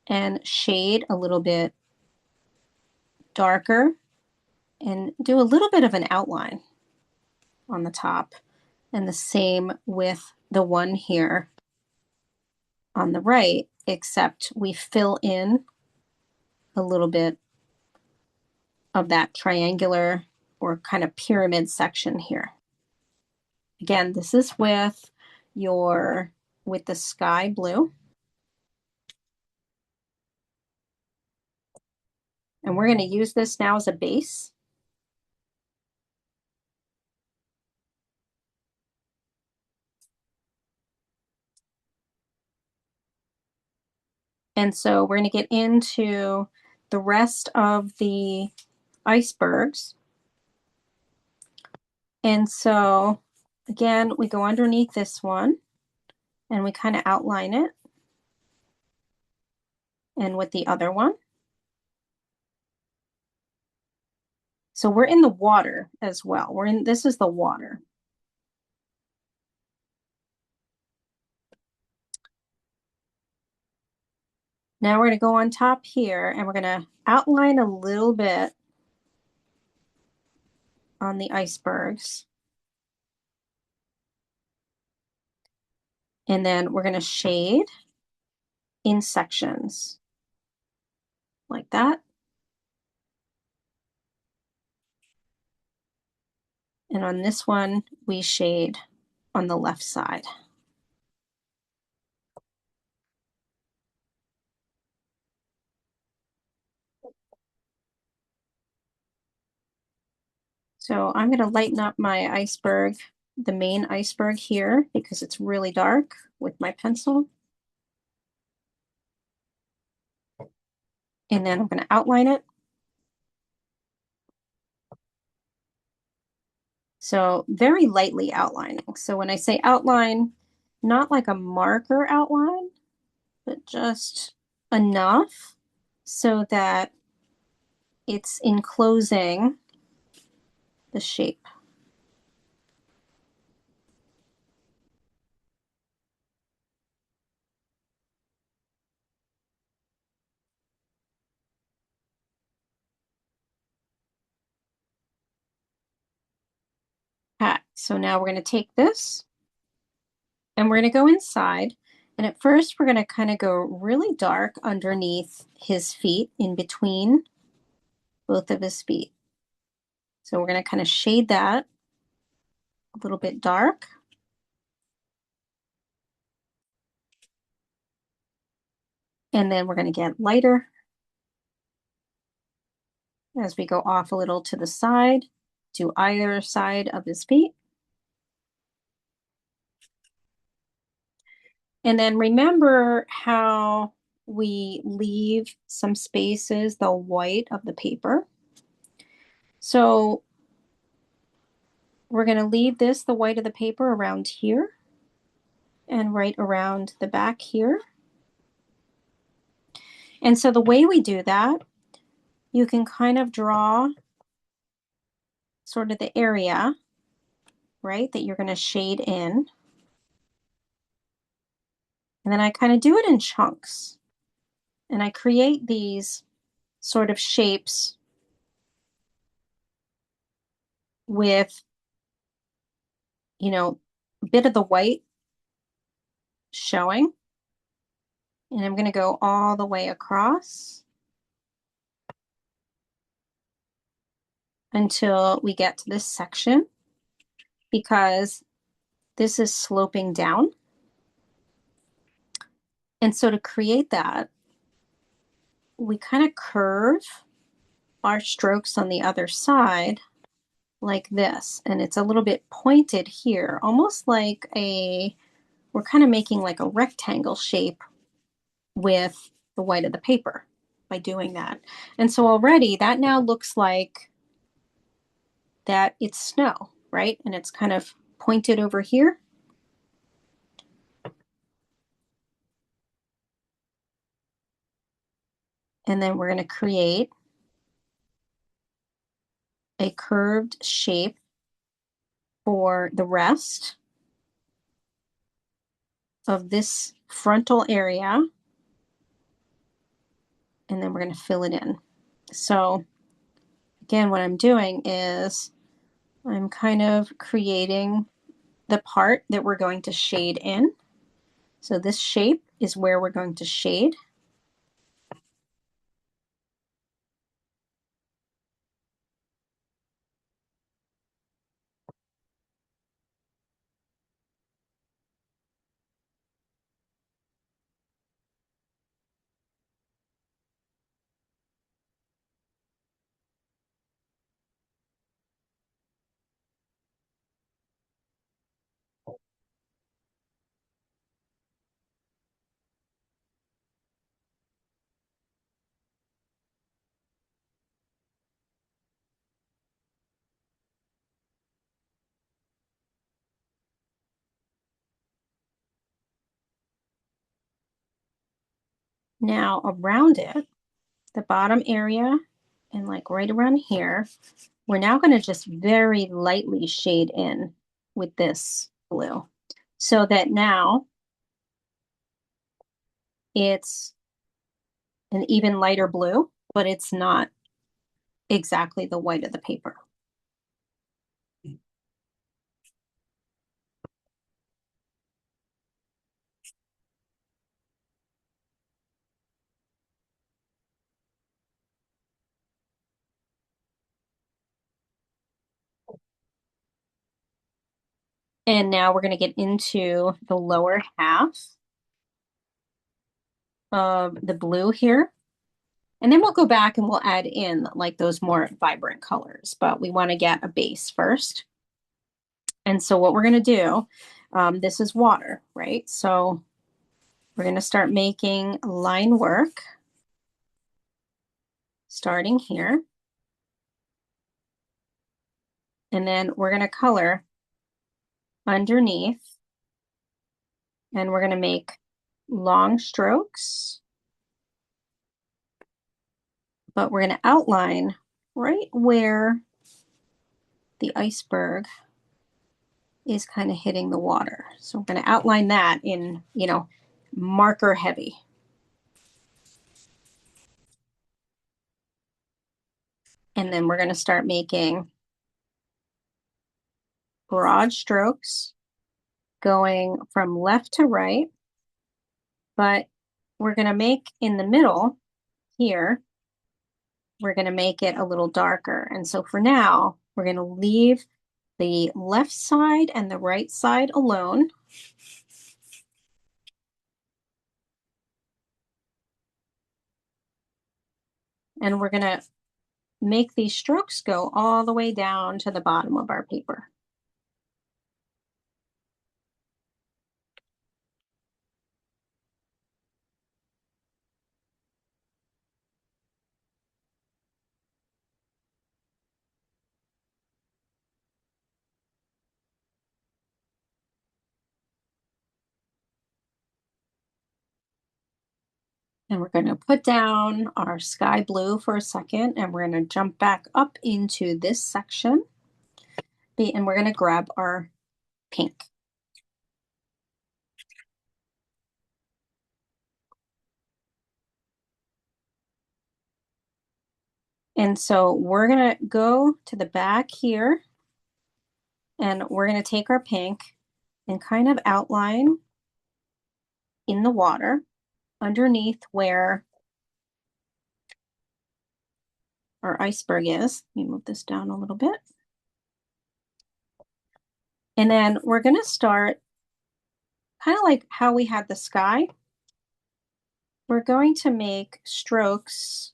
and shade a little bit darker and do a little bit of an outline on the top. And the same with the one here on the right, except we fill in a little bit of that triangular or kind of pyramid section here. Again, this is with the sky blue. And we're going to use this now as a base. And so we're going to get into the rest of the icebergs. And so again, we go underneath this one and we kind of outline it. And with the other one. So we're in the water as well. This is the water. Now we're going to go on top here and we're going to outline a little bit on the icebergs. And then we're going to shade in sections like that. And on this one, we shade on the left side. So I'm going to lighten up my iceberg, the main iceberg here, because it's really dark with my pencil. And then I'm going to outline it. So very lightly outlining. So when I say outline, not like a marker outline, but just enough so that it's enclosing the shape. Okay, so now we're going to take this and we're going to go inside. And at first, we're going to kind of go really dark underneath his feet, in between both of his feet. So we're going to kind of shade that a little bit dark. And then we're going to get lighter as we go off a little to the side, to either side of his feet. And then remember how we leave some spaces, the white of the paper. So we're going to leave this, the white of the paper, around here and right around the back here. And so the way we do that, you can kind of draw sort of the area, right, that you're going to shade in. And then I kind of do it in chunks. And I create these sort of shapes with, you know, a bit of the white showing. And I'm going to go all the way across until we get to this section, because this is sloping down. And so to create that, we kind of curve our strokes on the other side like this. And it's a little bit pointed here, almost like we're kind of making like a rectangle shape with the white of the paper by doing that. And so already that now looks like that it's snow, right? And it's kind of pointed over here. And then we're going to create a curved shape for the rest of this frontal area. And then we're going to fill it in. So again, what I'm doing is I'm kind of creating the part that we're going to shade in. So this shape is where we're going to shade. Now around it, the bottom area and like right around here, we're now going to just very lightly shade in with this blue, so that now it's an even lighter blue, but it's not exactly the white of the paper. And now we're going to get into the lower half of the blue here. And then we'll go back and we'll add in like those more vibrant colors, but we want to get a base first. And so what we're going to do, this is water, right? So we're going to start making line work starting here. And then we're going to color underneath, and we're going to make long strokes, but we're going to outline right where the iceberg is kind of hitting the water. So we're going to outline that in, marker heavy. And then we're going to start making broad strokes going from left to right, but we're going to make in the middle here, we're going to make it a little darker. And so for now, we're going to leave the left side and the right side alone. And we're going to make these strokes go all the way down to the bottom of our paper. And we're going to put down our sky blue for a second, and we're going to jump back up into this section. And we're going to grab our pink. And so we're going to go to the back here, and we're going to take our pink and kind of outline in the water underneath where our iceberg is. Let me move this down a little bit. And then we're going to start kind of like how we had the sky. We're going to make strokes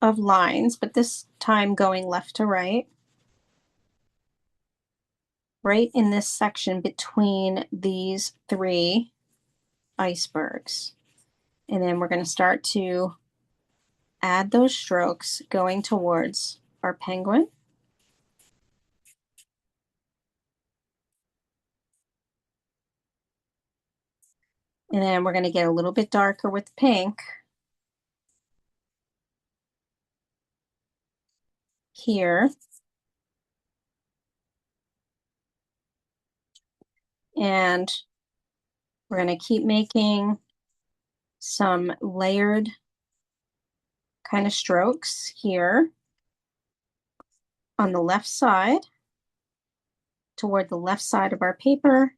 of lines, but this time going left to right in this section between these three icebergs. And then we're going to start to add those strokes going towards our penguin. And then we're going to get a little bit darker with pink here. And we're going to keep making some layered kind of strokes here on the left side, toward the left side of our paper.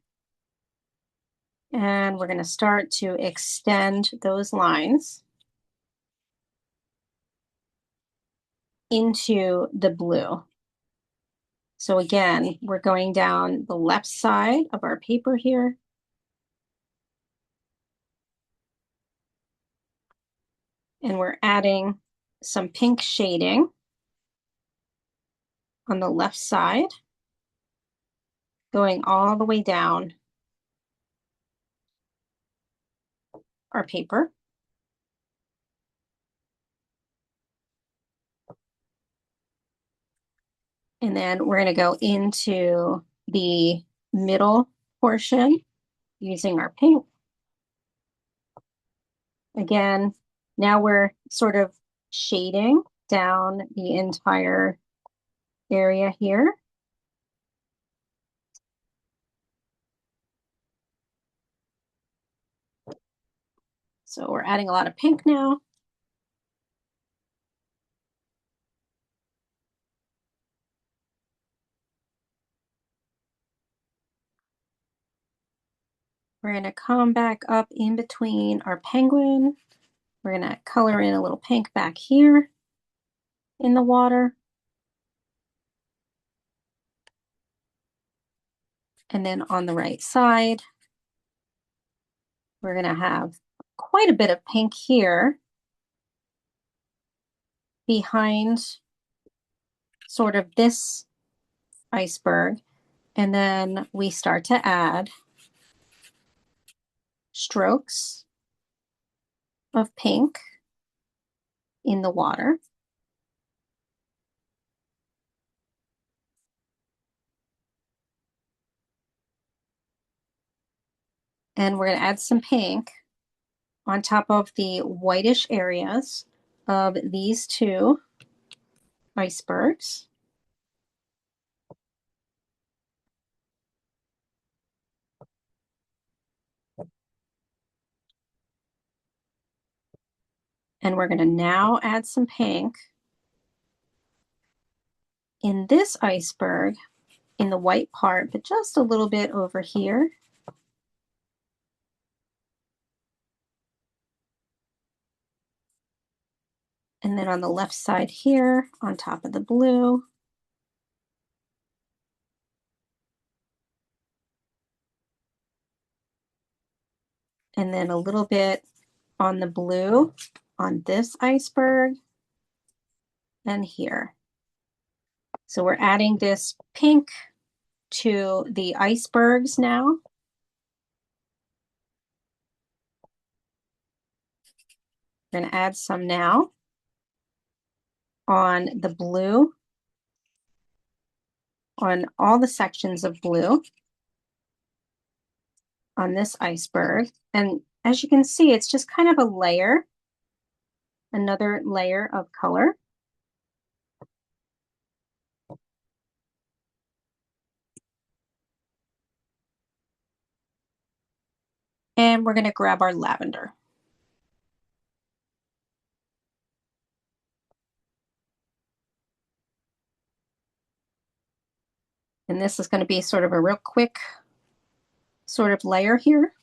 And we're going to start to extend those lines into the blue. So again, we're going down the left side of our paper here. And we're adding some pink shading on the left side, going all the way down our paper. And then we're going to go into the middle portion using our pink. Again, now we're sort of shading down the entire area here. So we're adding a lot of pink now. We're going to come back up in between our penguin. We're going to color in a little pink back here in the water. And then on the right side, we're going to have quite a bit of pink here behind sort of this iceberg. And then we start to add strokes of pink in the water. And we're going to add some pink on top of the whitish areas of these two icebergs. And we're going to now add some pink in this iceberg in the white part, but just a little bit over here. And then on the left side here, on top of the blue. And then a little bit on the blue on this iceberg and here. So we're adding this pink to the icebergs now. We're going to add some now on the blue, on all the sections of blue on this iceberg. And as you can see, it's just kind of a layer, another layer of color. And we're going to grab our lavender. And this is going to be sort of a real quick sort of layer here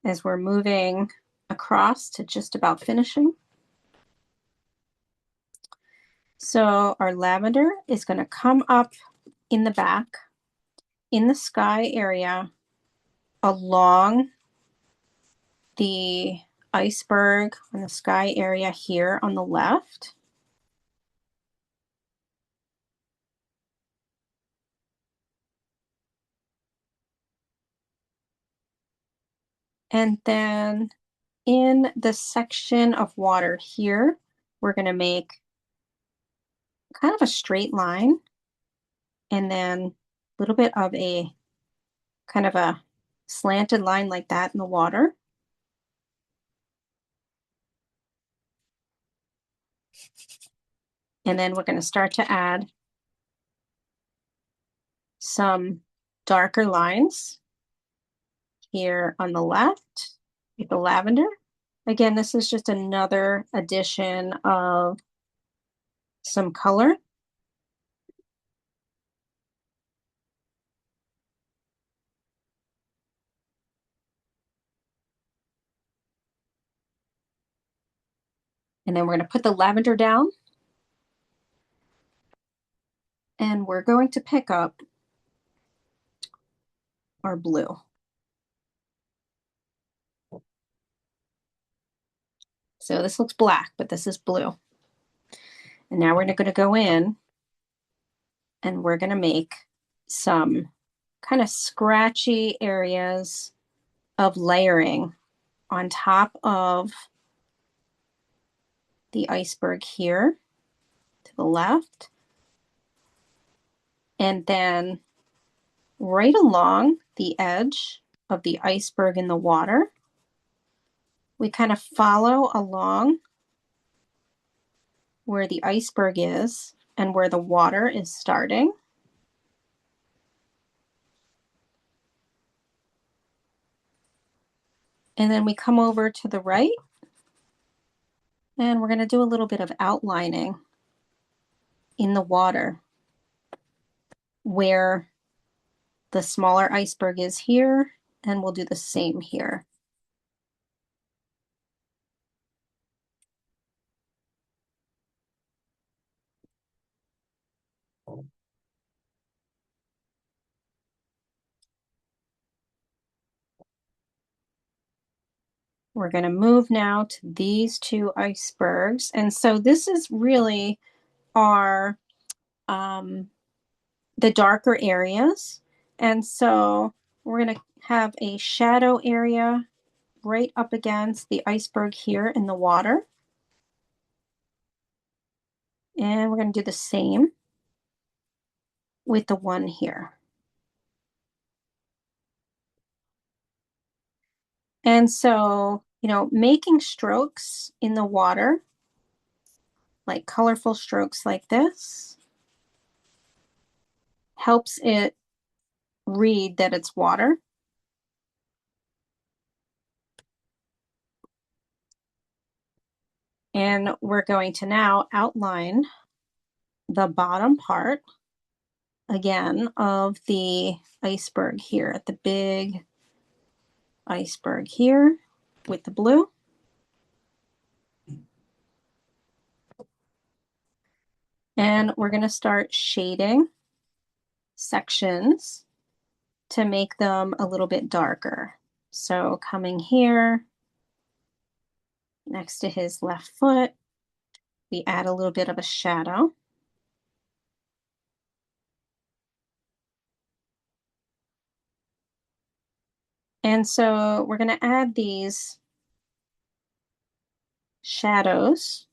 as we're moving across to just about finishing. So our lavender is going to come up in the back, in the sky area, along the iceberg on the sky area here on the left. And then in the section of water here, we're going to make kind of a straight line and then a little bit of a kind of a slanted line like that in the water. And then we're going to start to add some darker lines here on the left with the lavender. Again, this is just another addition of some color. And then we're going to put the lavender down. And we're going to pick up our blue. So this looks black, but this is blue. And now we're going to go in and we're going to make some kind of scratchy areas of layering on top of the iceberg here to the left. And then right along the edge of the iceberg in the water, we kind of follow along where the iceberg is and where the water is starting. And then we come over to the right and we're going to do a little bit of outlining in the water where the smaller iceberg is here, and we'll do the same here. We're going to move now to these two icebergs. And so this is really our the darker areas. And so we're going to have a shadow area right up against the iceberg here in the water. And we're going to do the same with the one here. And so, making strokes in the water, like colorful strokes like this, helps it read that it's water. And we're going to now outline the bottom part again of the iceberg here at the big iceberg here with the blue. And we're going to start shading sections to make them a little bit darker. So coming here next to his left foot, we add a little bit of a shadow. And so we're going to add these shadows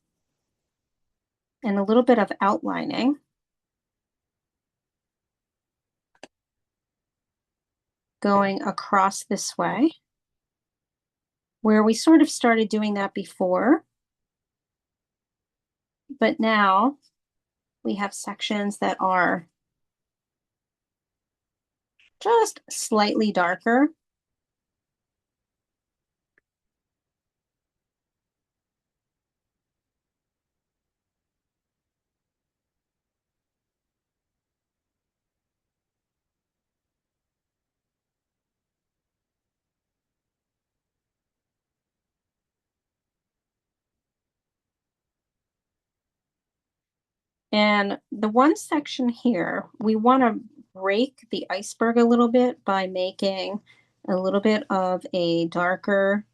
and a little bit of outlining going across this way, where we sort of started doing that before. But now we have sections that are just slightly darker. And the one section here, we want to break the iceberg a little bit by making a little bit of a darker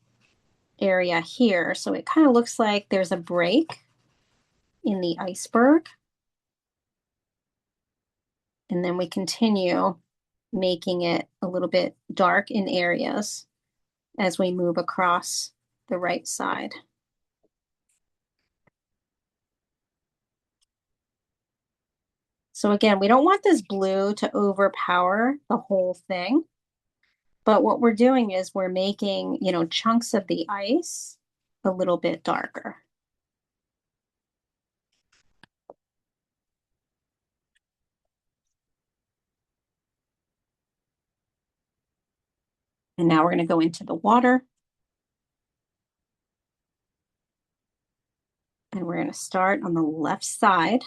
area here. So it kind of looks like there's a break in the iceberg. And then we continue making it a little bit dark in areas as we move across the right side. So again, we don't want this blue to overpower the whole thing. But what we're doing is we're making, chunks of the ice a little bit darker. And now we're going to go into the water. And we're going to start on the left side.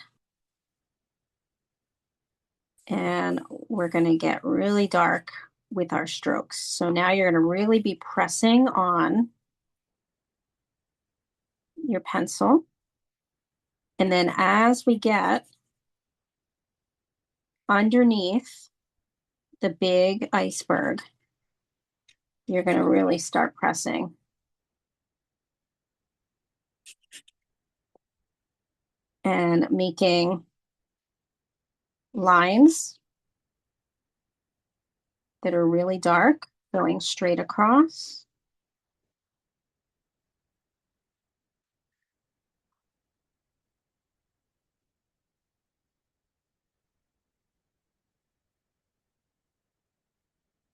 And we're going to get really dark with our strokes. So now you're going to really be pressing on your pencil. And then as we get underneath the big iceberg, you're going to really start pressing. And making lines that are really dark, going straight across.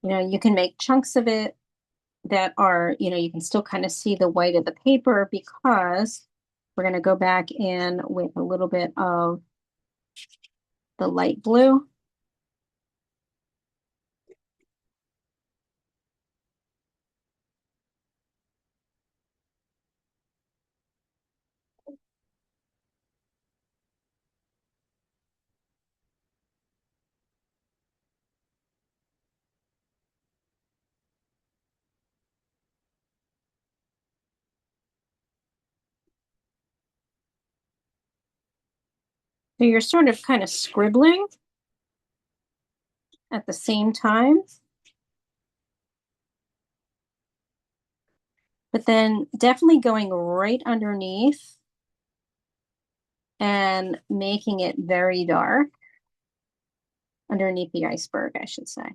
You can make chunks of it that are, you can still kind of see the white of the paper because we're going to go back in with a little bit of the light blue. So you're sort of kind of scribbling at the same time. But then definitely going right underneath and making it very dark underneath the iceberg, I should say.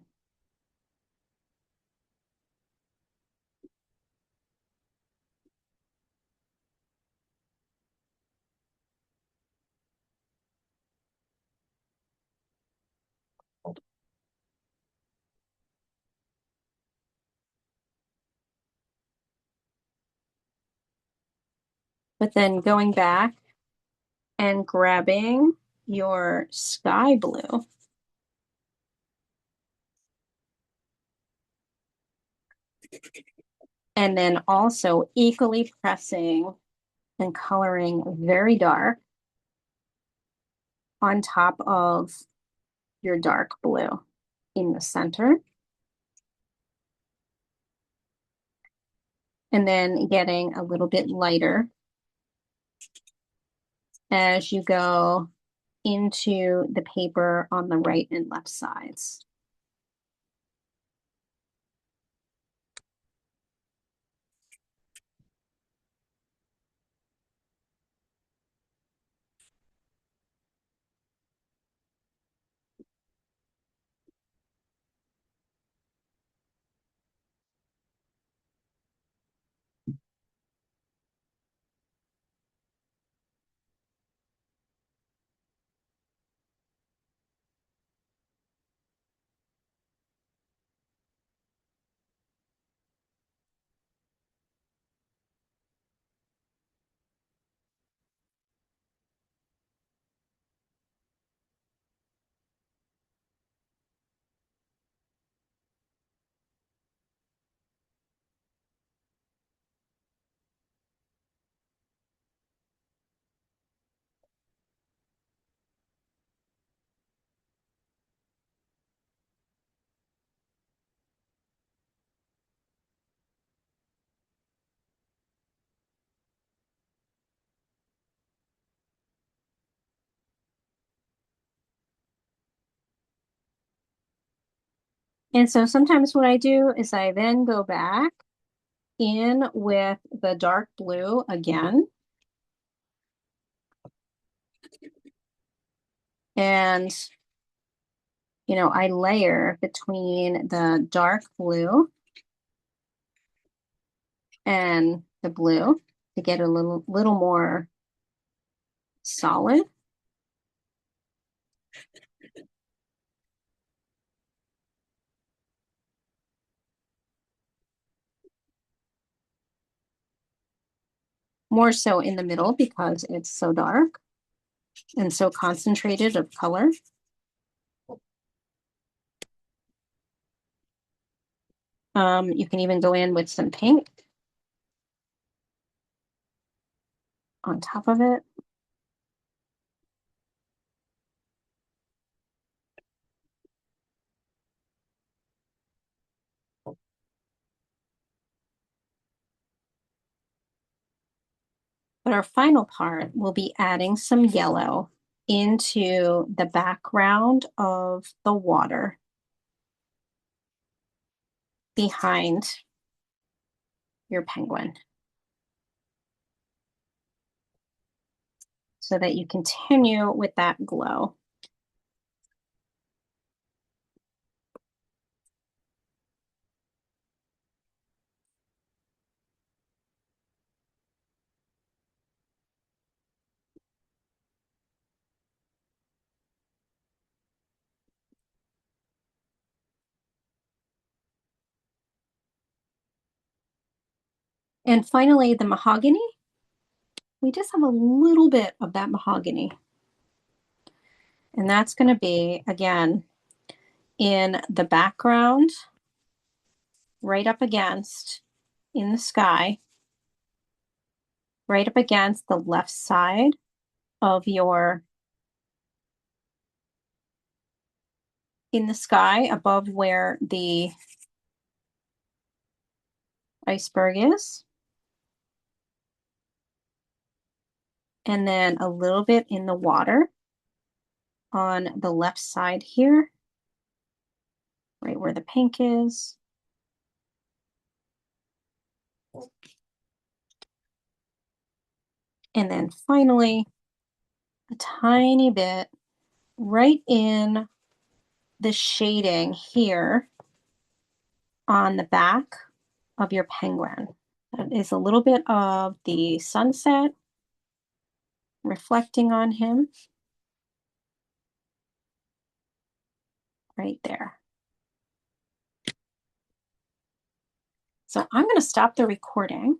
but then going back and grabbing your sky blue and then also equally pressing and coloring very dark on top of your dark blue in the center. And then getting a little bit lighter as you go into the paper on the right and left sides. And so sometimes what I do is I then go back in with the dark blue again. And, I layer between the dark blue and the blue to get a little more solid. More so in the middle because it's so dark and so concentrated of color. You can even go in with some pink on top of it. But our final part will be adding some yellow into the background of the water behind your penguin, so that you continue with that glow. And finally, the mahogany. We just have a little bit of that mahogany. And that's going to be, again, in the background, right up against in the sky, right up against the left side of your, in the sky above where the iceberg is. And then a little bit in the water on the left side here, right where the pink is. And then finally, a tiny bit right in the shading here on the back of your penguin. That is a little bit of the sunset reflecting on him right there. So I'm going to stop the recording